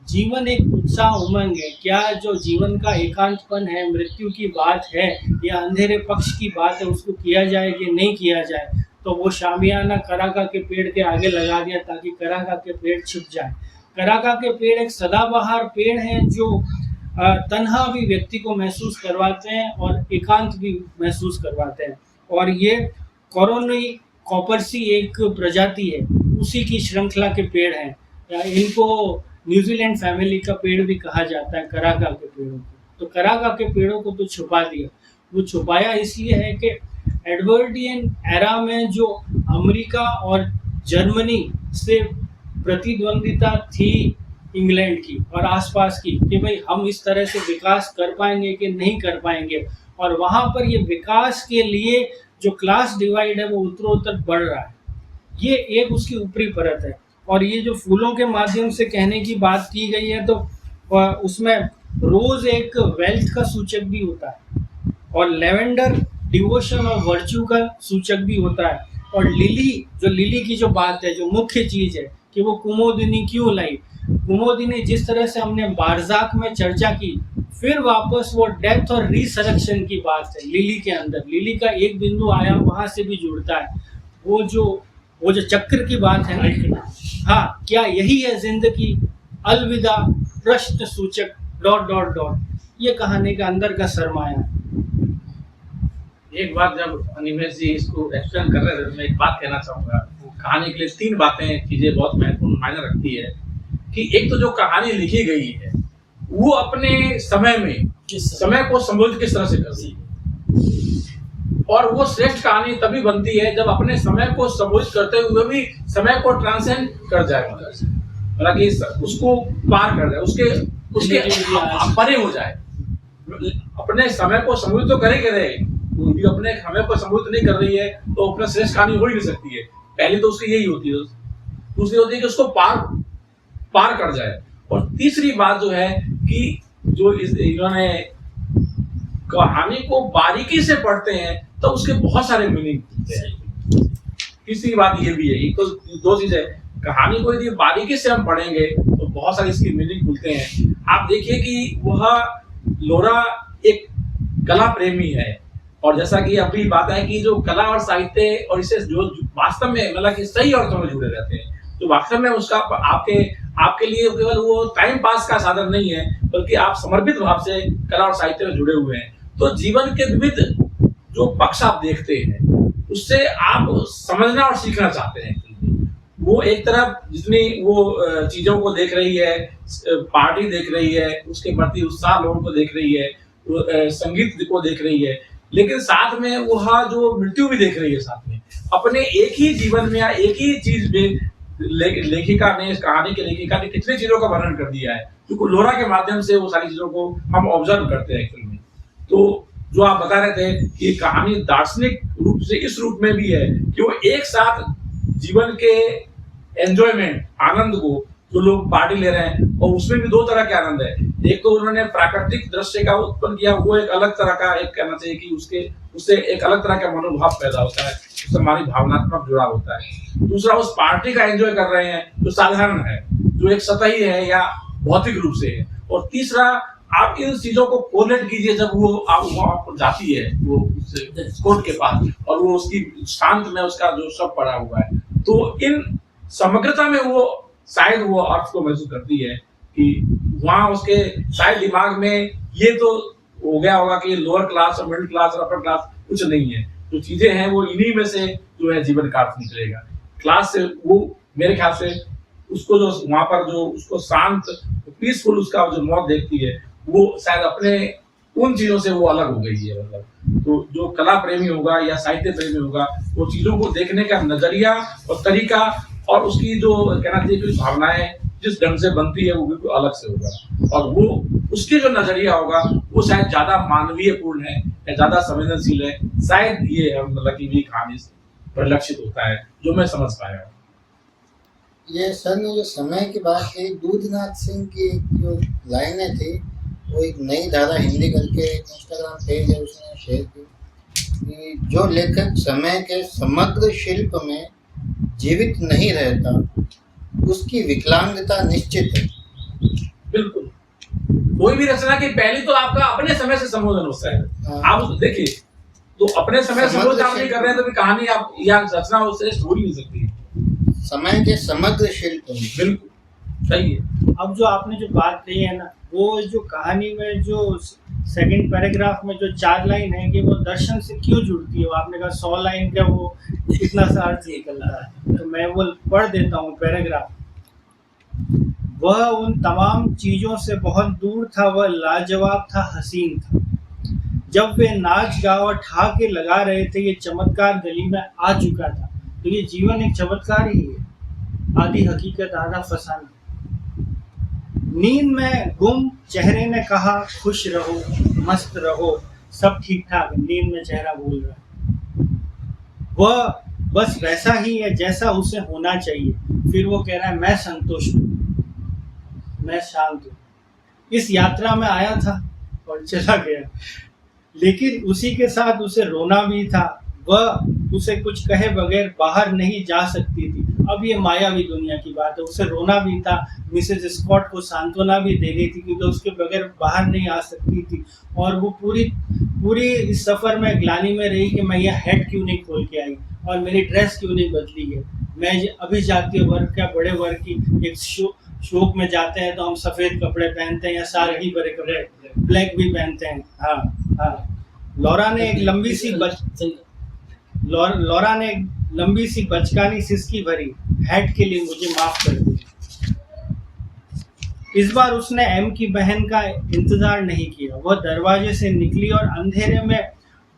[SPEAKER 1] जीवन एक उत्साह उमंग है, क्या जो जीवन का एकांतपन है, मृत्यु की बात है या अंधेरे पक्ष की बात है, उसको किया जाए कि नहीं किया जाए। तो वो शामियाना कराका के पेड़ के आगे लगा दिया ताकि कराका के पेड़ छिप जाए। कराका के पेड़ एक सदाबहार पेड़ हैं जो तन्हा भी व्यक्ति को महसूस करवाते हैं और एकांत भी महसूस करवाते हैं। और ये कोरोनी कॉपर्सी एक प्रजाति है, उसी की श्रृंखला के पेड़ हैं। इनको न्यूजीलैंड फैमिली का पेड़ भी कहा जाता है, कराका के पेड़ों को। तो कराका के पेड़ों को तो छुपा दिया। वो छुपाया इसलिए है कि एडवर्डियन एरा में जो अमेरिका और जर्मनी से प्रतिद्वंदिता थी इंग्लैंड की और आसपास की, कि भाई हम इस तरह से विकास कर पाएंगे कि नहीं कर पाएंगे, और वहाँ पर ये विकास के लिए जो क्लास डिवाइड है वो उत्तरोत्तर बढ़ रहा है। ये एक उसकी ऊपरी परत है। और ये जो फूलों के माध्यम से कहने की बात की गई है, तो उसमें रोज एक वेल्थ का सूचक भी होता है, और लेवेंडर डिवोशन और वर्च्यू का सूचक भी होता है, और लिली की जो बात है, जो मुख्य चीज है कि वो कुमोदिनी क्यों लाई। कुमोदिनी जिस तरह से हमने बारजाक में चर्चा की, फिर वापस वो डेथ और रिसरेक्शन की बात है लिली के अंदर। लिली का एक बिंदु आया वहां से भी जुड़ता है। वो जो चक्र की बात है ना, हाँ, क्या यही है जिंदगी, अलविदा, प्रश्न सूचक ... ये कहानी का अंदर का सरमाया है।
[SPEAKER 2] एक बात, जब अनिमेश जी इसको एक्सप्लेन कर रहे थे, तो मैं एक बात कहना चाहूंगा। कहानी के लिए 3 चीजें बहुत महत्वपूर्ण मायने रखती है कि एक तो जो कहानी लिखी गई है वो अपने समय में समय को संबोधित किस तरह से करती है, और वो श्रेष्ठ कहानी तभी बनती है जब अपने समय को संबोधित करते हुए भी समय को ट्रांसेंड कर जाए, मतलब कि उसको पार कर जाए, उसके परे हो जाए। अपने समय को संबोधित तो करे, अपने समय को संबोधित नहीं कर रही है तो अपना श्रेष्ठ कहानी हो ही नहीं सकती है। पहली तो उसकी यही होती है, दूसरी होती है कि उसको पार कर जाए, और तीसरी बात जो है कि जो इन्होंने कहानी को बारीकी से पढ़ते हैं तो उसके बहुत सारे मीनिंग होते हैं। तीसरी बात ये भी है, एक तो 2 चीजें, कहानी को यदि बारीकी से हम पढ़ेंगे तो बहुत सारे इसके मीनिंग खुलते हैं। आप देखिए कि वह लोरा एक कला प्रेमी है, और जैसा कि अभी बात है कि जो कला और साहित्य और इसे जो वास्तव में मतलब कि सही अर्थों में जुड़े रहते हैं, तो वास्तव में उसका आपके लिए केवल वो टाइम पास का साधन नहीं है, बल्कि आप समर्पित भाव से कला और साहित्य में जुड़े हुए हैं। तो जीवन के विविध जो पक्ष आप देखते हैं उससे आप समझना और सीखना चाहते हैं। वो एक तरफ जितनी वो चीजों को देख रही है, पार्टी देख रही है, उसके प्रति उत्साह लोगों को देख रही है, संगीत को देख रही है, लेकिन साथ में वह जो मृत्यु भी देख रही है साथ में। अपने एक ही जीवन में या एक ही चीज में लेखिका ने, इस कहानी के लेखिका ने कितनी चीजों का वर्णन कर दिया है, क्योंकि लोरा के माध्यम से वो सारी चीजों को हम ऑब्जर्व करते हैं फिल्म में। तो जो आप बता रहे थे कि कहानी दार्शनिक रूप से इस रूप में भी है कि वो एक साथ जीवन के एंजॉयमेंट, आनंद को जो लोग पार्टी ले रहे हैं, और उसमें भी 2 तरह के आनंद है। एक तो उन्होंने प्राकृतिक दृश्य का उत्पन्न किया, वो एक अलग तरह का, एक कहना चाहिए कि उससे एक अलग तरह का मनोभाव पैदा होता है, उससे हमारी भावनात्मक जुड़ाव होता है। दूसरा, उस पार्टी का एंजॉय कर रहे हैं जो साधारण है, जो एक सतही है या भौतिक रूप से है। और तीसरा, आप इन चीजों को कोरिलेट कीजिए, जब वो आप जाती है वो कोर्ट के पास, और वो उसकी शांत में उसका जो शव पड़ा हुआ है, तो इन समग्रता में वो शायद वो अर्थ को महसूस करती है कि वहां उसके शायद दिमाग में ये तो हो गया होगा कि लोअर क्लास और मिडिल क्लास और अपर क्लास कुछ नहीं है, जो चीजें हैं वो इन्हीं में से जो है जीवन का अर्थ निकलेगा। क्लास से वो मेरे ख्याल से उसको जो वहां पर जो उसको शांत पीसफुल उसका जो मौत देखती है, वो शायद अपने उन चीजों से वो अलग हो गई है। मतलब तो जो कला प्रेमी होगा या साहित्य प्रेमी होगा, वो चीजों को देखने का नजरिया और तरीका और उसकी जो कहना चाहिए कि भावनाएं जिस ढंग से बनती है वो बिल्कुल अलग से होगा, और वो उसके जो नजरिया होगा वो शायद ज्यादा मानवीय पूर्ण है या ज्यादा संवेदनशील है। शायद ये मतलब की भी कहानी से परिलक्षित होता है, जो मैं समझ पाया हूँ।
[SPEAKER 4] ये सर ने जो समय की बात की, दूधनाथ सिंह की जो लाइनें थी, वो एक नई धारा हिंदी करके एक इंस्टाग्राम पेज है, उसने शेयर की कि जो लेखक समय के समग्र शिल्प में जीवित नहीं रहता उसकी विकलांगता निश्चित है।
[SPEAKER 2] बिल्कुल, कोई भी रचना की पहली तो आपका अपने समय से संबोधन होता है। आप देखिए, तो अपने समय से संबोधन आप नहीं कर रहे हैं तो कहानी आप या रचना उससे हो ही नहीं सकती।
[SPEAKER 4] समय के समग्र शिल्प में
[SPEAKER 2] बिल्कुल सही है।
[SPEAKER 1] अब जो आपने जो बात कही है ना, वो जो कहानी में जो सेकंड पैराग्राफ में जो 4 लाइन है कि वो दर्शन से क्यों जुड़ती है, वो आपने कहा 100 लाइन का वो इतना सा अर्थ निकलता है, तो मैं वो पढ़ देता हूँ पैराग्राफ। वह उन तमाम चीजों से बहुत दूर था, वह लाजवाब था, हसीन था। जब वे नाच गा और ठहाके लगा रहे थे, ये चमत्कार गली में आ चुका था। तो ये जीवन एक चमत्कार ही है, आधी हकीकत आधा फसाना। नींद में गुम चेहरे ने कहा खुश रहो, मस्त रहो, सब ठीक ठाक है, नींद में चेहरा बोल रहा है, वह बस वैसा ही है जैसा उसे होना चाहिए। फिर वो कह रहा है मैं संतुष्ट हूँ, मैं शांत हूँ, इस यात्रा में आया था और चला गया, लेकिन उसी के साथ उसे रोना भी था। वह उसे कुछ कहे बगैर बाहर नहीं जा सकती थी। अब ये मायावी दुनिया की बात है, उसे रोना भी था, मिसेज स्कॉट को सांत्वना भी देनी थी क्योंकि उसके बगैर बाहर नहीं आ सकती थी। और वो पूरी इस सफ़र में ग्लानि में रही कि मैं ये हेड क्यों नहीं खोल के आई और मेरी ड्रेस क्यों नहीं बदली है। मैं अभी जातीय वर्ग क्या बड़े वर्ग की एक शोक में जाते हैं तो हम सफ़ेद कपड़े पहनते हैं या सारगी भरे कपड़े ब्लैक भी पहनते हैं। हाँ हाँ। लॉरा ने एक लंबी सी बचकानी सिसकी भरी, हेड के लिए मुझे माफ कर दे। इस बार उसने एम की बहन का इंतजार नहीं किया। वह दरवाजे से निकली और अंधेरे में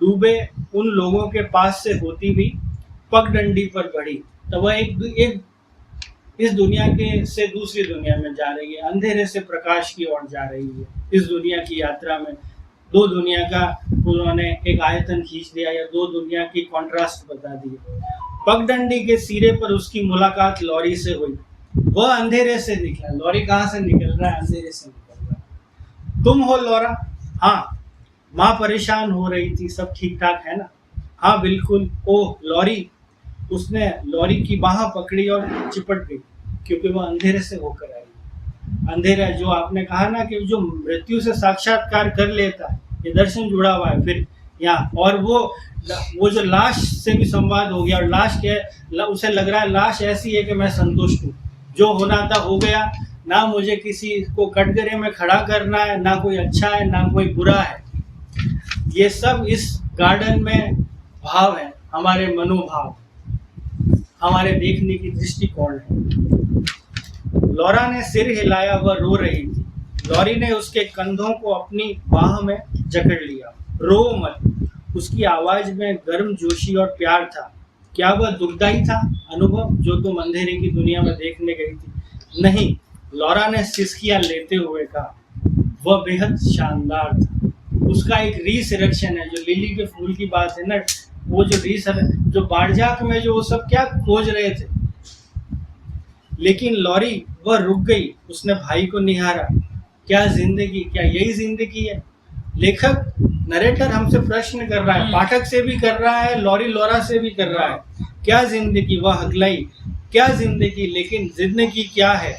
[SPEAKER 1] डूबे उन लोगों के पास से होती हुई पगडंडी पर बढ़ी। तो वह एक इस दुनिया के से दूसरी दुनिया में जा रही है, अंधेरे से प्रकाश की ओर जा रही है। इस दुनिया की यात्रा में दो दुनिया का उन्होंने एक आयतन खींच दिया या दो दुनिया की कॉन्ट्रास्ट बता दी। पगडंडी के सिरे पर उसकी मुलाकात लॉरी से हुई। वह अंधेरे से निकला। लॉरी कहाँ से निकल रहा है? अंधेरे से निकल रहा है। तुम हो लॉरा? हाँ। माँ परेशान हो रही थी, सब ठीक ठाक है ना? हाँ बिल्कुल। ओह लॉरी। उसने लॉरी की बाह पकड़ी और चिपट गई क्योंकि वह अंधेरे से होकर आई। अंधेरा जो आपने कहा ना कि जो मृत्यु से साक्षात्कार कर लेता है, ये दर्शन जुड़ा हुआ है फिर यहाँ। और वो जो लाश से भी संवाद हो गया और लाश के उसे लग रहा है लाश ऐसी है कि मैं संतुष्ट हूँ, जो होना था हो गया, ना मुझे किसी को कटघरे में खड़ा करना है, ना कोई अच्छा है ना कोई बुरा है। ये सब इस गार्डन में भाव है, हमारे मनोभाव, हमारे देखने की दृष्टिकोण है। लॉरा ने सिर हिलाया, वह रो रही थी। लॉरी ने उसके कंधों को अपनी बाह में जकड़ लिया। रो मत। उसकी आवाज में गर्मजोशी और प्यार था। क्या वह दुखदाई था अनुभव जो तुम अंधेरे की दुनिया में देखने गई थी? नहीं, लॉरा ने सिसकियां लेते हुए कहा। वह बेहद शानदार था। उसका एक रीसरेक्शन है, जो लिली के फूल की बात है ना, वो जो बारजाक में जो वो सब क्या खोज रहे थे, लेकिन लॉरी वह रुक गई। उसने भाई को निहारा। क्या जिंदगी, क्या यही जिंदगी है? लेखक नरेटर हमसे प्रश्न कर रहा है, पाठक से भी कर रहा है, लॉरी लॉरा से भी कर रहा है। क्या जिंदगी? वह हगलाई। क्या जिंदगी? लेकिन जिंदगी क्या है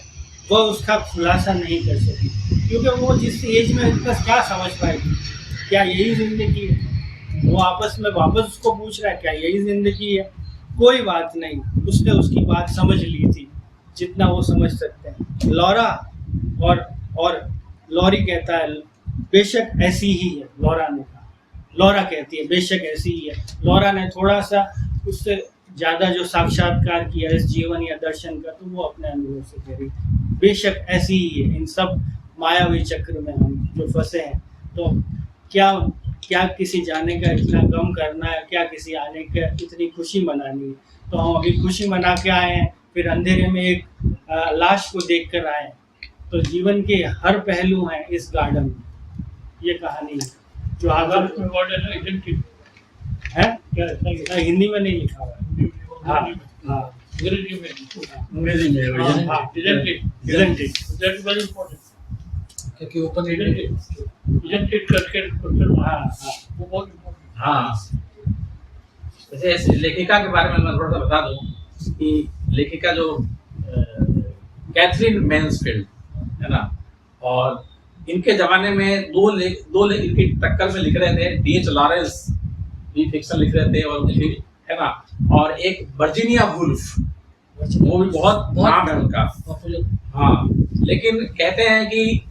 [SPEAKER 1] वह उसका खुलासा नहीं कर सकी, क्योंकि वो जिस एज में उसका क्या समझ पाएगी। क्या यही जिंदगी है? वो आपस में वापस उसको पूछ रहा है, क्या यही जिंदगी है? कोई बात नहीं, उसने उसकी बात समझ ली थी जितना वो समझ सकते हैं। लॉरा और लॉरी कहता है बेशक ऐसी ही है। लॉरा ने कहा, लॉरा कहती है बेशक ऐसी ही है। लॉरा ने थोड़ा सा उससे ज़्यादा जो साक्षात्कार किया इस जीवन या दर्शन का, तो वो अपने अनुभव से कह रही बेशक ऐसी ही है। इन सब मायावी चक्र में हम जो फंसे हैं, तो क्या किसी जाने का इतना गम करना है, क्या किसी आने का इतनी खुशी मनानी है? तो हम अभी खुशी मना के आए हैं, फिर अंधेरे में एक लाश को देख कर आए। तो जीवन के हर पहलू हैं इस गार्डन में। ये कहानी है जो आगे
[SPEAKER 3] में वर्ड है ना, आइडेंटिटी
[SPEAKER 1] है,
[SPEAKER 3] क्या
[SPEAKER 1] हिंदी में नहीं लिखा हुआ है। हाँ हाँ,
[SPEAKER 3] अंग्रेजी में
[SPEAKER 2] अंग्रेजी में
[SPEAKER 1] हाँ,
[SPEAKER 3] isn't it? That is very important.
[SPEAKER 5] क्योंकि ओपन
[SPEAKER 3] Isn't it करके क्वेश्चन
[SPEAKER 1] हाँ हाँ
[SPEAKER 3] वो बहुत important
[SPEAKER 2] हाँ। वैसे इस लेखिका के बारे में मैं थोड़ा सा बता दूं कि लेखिका जो कैथरीन मैन्सफील्ड है ना, और इनके जमाने में दो इनकी टक्कर में लिख रहे थे। D.H. लॉरेंस भी फिक्शन लिख रहे थे और है ना, और एक वर्जीनिया वुल्फ, वो भी बहुत नाम है उनका। हाँ, लेकिन कहते हैं कि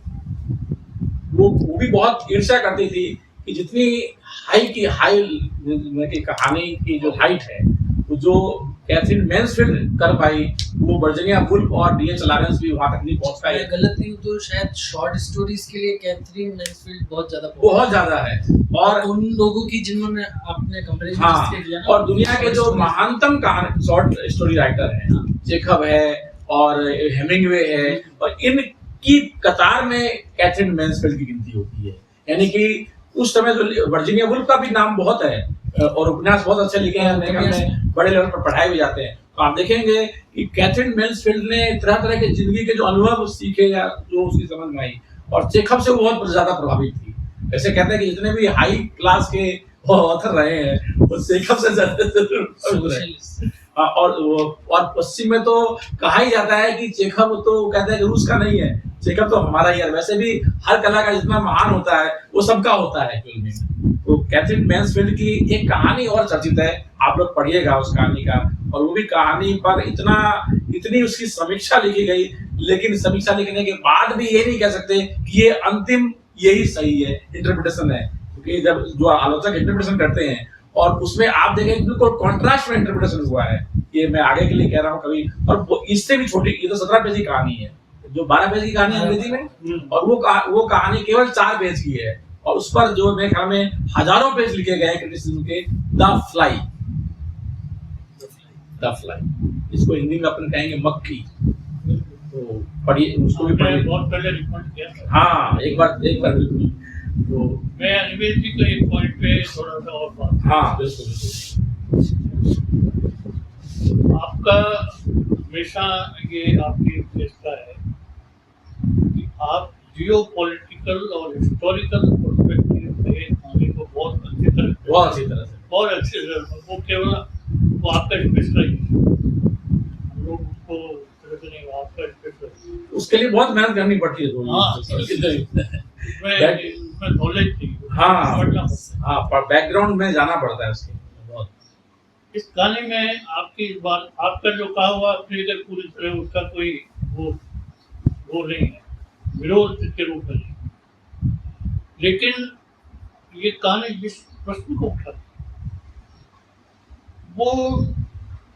[SPEAKER 2] वो भी बहुत ईर्ष्या करती थी कि जितनी हाई की कहानी की जो हाइट है, वो जो कैथरीन मैन्सफील्ड कर पाई, वो वर्जीनिया वुल्फ और D.H. लॉरेंस भी वहां तक नहीं पहुंच पाए।
[SPEAKER 5] गलत नहीं हूँ तो शायद शॉर्ट स्टोरीज के लिए कैथरीन मैन्सफील्ड बहुत ज्यादा
[SPEAKER 2] है। और
[SPEAKER 5] उन लोगों की जिन्होंने आपने कंपैरिजन
[SPEAKER 2] हाँ,
[SPEAKER 5] किया ना,
[SPEAKER 2] और दुनिया के जो महानतम कहानी शॉर्ट स्टोरी राइटर हैं, जेकब है और हेमिंगवे है, और इनकी कतार में कैथरीन मैन्सफील्ड की गिनती होती है। यानी कि उस समय जो वर्जीनिया वुल्फ का भी नाम बहुत है और उपन्यास बहुत अच्छे लिखे हैं, अमेरिका में बड़े लेवल पर पढ़ाए भी जाते हैं। तो आप देखेंगे कि कैथरीन मेन्सफील्ड ने तरह तरह के जिंदगी के जो अनुभव सीखे या जो उसकी समझ में आई, और चेखव से वो बहुत ज्यादा प्रभावित थी। ऐसे कहते हैं कि जितने भी हाई क्लास के ऑथर रहे हैं वो चेखव से ज्यादा और पश्चिम में तो कहा ही जाता है कि चेखव तो कहते हैं कि रूस का नहीं है, चेखव तो हमारा ही है। वैसे भी हर कला का जितना महान होता है वो सबका होता है फिल्म में। तो कैथरीन मेन्सफील्ड की एक कहानी और चर्चित है, आप लोग पढ़िएगा उस कहानी का। और वो भी कहानी पर इतनी उसकी समीक्षा लिखी गई, लेकिन समीक्षा लिखने के बाद भी ये नहीं कह सकते कि ये अंतिम यही सही है इंटरप्रिटेशन है, क्योंकि जब जो आलोचक इंटरप्रिटेशन करते हैं और उसमें आप देखें बिल्कुल कॉन्ट्रास्ट में इंटरप्रिटेशन हुआ है। ये मैं आगे के लिए कह रहा हूँ कभी, और इससे भी छोटी, ये तो 17 पेज की कहानी है, जो 12 पेज की कहानी है अंग्रेजी में, और वो कहानी केवल 4 पेज की है, और उस पर जो मेरे ख्याल में हजारों पेज लिखे गए हैं क्रिटिसिज्म के। द फ्लाई, इसको हिंदी में अपन कहेंगे मक्खी। तो पढ़िए, उसको भी पढ़िए।
[SPEAKER 3] बहुत पहले रिकमेंड किया था।
[SPEAKER 2] हाँ, एक बार बिल्कुल। तो
[SPEAKER 3] मैं अनिमेश जी को एक पॉइंट पे थोड़ा सा और बात।
[SPEAKER 2] हाँ बिल्कुल।
[SPEAKER 3] आपका हमेशा ये आपकी विशेषता है कि आप जियो पॉलिटिकल और हिस्टोरिकल पर्सपेक्टिव से कहानी को बहुत अच्छी तरह से वो केवल वो आपका स्पेशल है, हम लोग उसको नहीं, आपका स्पेशल
[SPEAKER 2] उसके लिए बहुत मेहनत करनी पड़ती है।
[SPEAKER 3] उसमें नॉलेज चाहिए।
[SPEAKER 2] हाँ, बैकग्राउंड में जाना पड़ता है उसके बहुत।
[SPEAKER 3] इस गाने में आपकी इस बार आपका जो कहा हुआ फिगर पूरी तरह उसका कोई वो नहीं है, विरोध के रूप में नहीं, लेकिन ये कहानी जिस प्रश्न को उठाती वो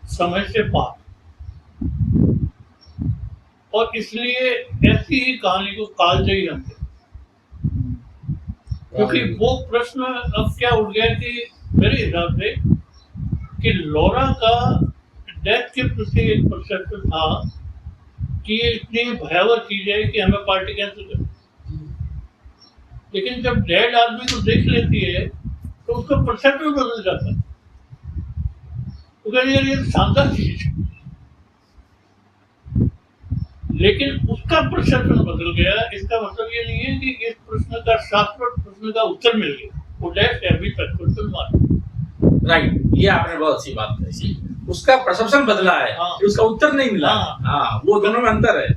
[SPEAKER 3] समय से पार, और इसलिए ऐसी ही कहानी को कालजयी हमसे, क्योंकि वो प्रश्न अब क्या उठ गया कि मेरे हिसाब से कि लॉरा का डेथ के प्रति एक परसेप्शन था कि ये इतनी भयावह चीज है कि हमें पार्टी कैंसिल कर, लेकिन जब डेड आदमी को देख लेती है तो उसका परसेप्शन बदल जाता है, तो कहते यार ये शानदार चीज है, लेकिन उसका परसेप्शन बदल गया। इसका मतलब ये नहीं है कि इस प्रश्न का शाश्वत प्रश्न का उत्तर मिल गया, वो डेथ है अभी तक क्वेश्चन मार्क।
[SPEAKER 2] राइट, ये आपने बहुत अच्छी बात कही, उसका परसेप्शन बदला है। हाँ। उसका उत्तर नहीं मिला। हाँ, वो दोनों में अंतर है।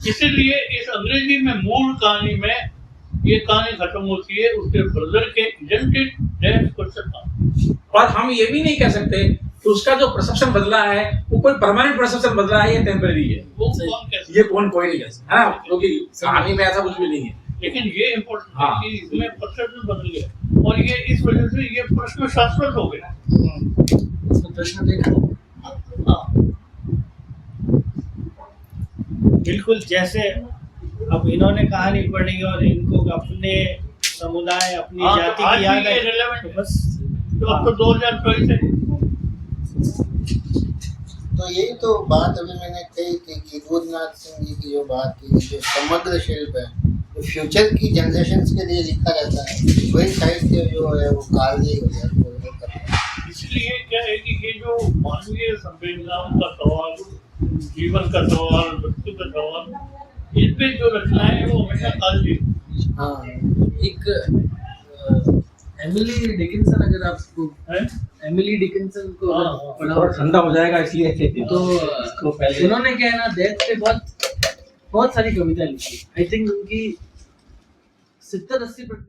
[SPEAKER 3] इसीलिए इस अंग्रेजी में मूल कहानी में ये कहानी खत्म होती है उसके ब्रदर के इजेंटेड डेथ क्वेश्चन।
[SPEAKER 2] और हम ये भी नहीं कह सकते कि उसका जो परसेप्शन बदला है वो कोई परमानेंट परसेप्शन बदला है या टेम्परेरी है, ये कोई नहीं कह सकता। हाँ, क्योंकि कहानी में ऐसा कुछ भी नहीं है,
[SPEAKER 3] लेकिन ये इम्पोर्टेंट है कि इसमें परसेप्शन बदल गया, और ये इस वजह से ये प्रश्न शाश्वत हो गया।
[SPEAKER 5] प्रश्न देखा
[SPEAKER 1] बिल्कुल, जैसे अब इन्होंने कहानी पढ़ी और इनको अपने समुदाय अपनी जाति की याद है, तो बस
[SPEAKER 3] अब तो 2024 है।
[SPEAKER 4] तो यही तो बात अभी मैंने कही थी कि रुद्रनाथ सिंह जी की जो बात थी, जो समग्र शिल्प है, जो फ्यूचर की जनरेशंस के लिए लिखा जाता है, वही साहित्य जो है वो कालजयी हो जाता है।
[SPEAKER 3] इसलिए क्या है कि ये जो मानवीय संवेदनाओं का सवाल, जीवन का सवाल, मृत्यु का सवाल, इन पे जो रचनाएं है वो हमेशा कालजयी।
[SPEAKER 4] हाँ,
[SPEAKER 5] एक एमिली डिकिंसन, अगर आपको एमिली डिकिंसन को
[SPEAKER 2] थोड़ा ठंडा हो जाएगा इसलिए
[SPEAKER 5] तो उन्होंने क्या है ना, डेथ पे बहुत सारी कविता लिखी। आई थिंक उनकी 70-80%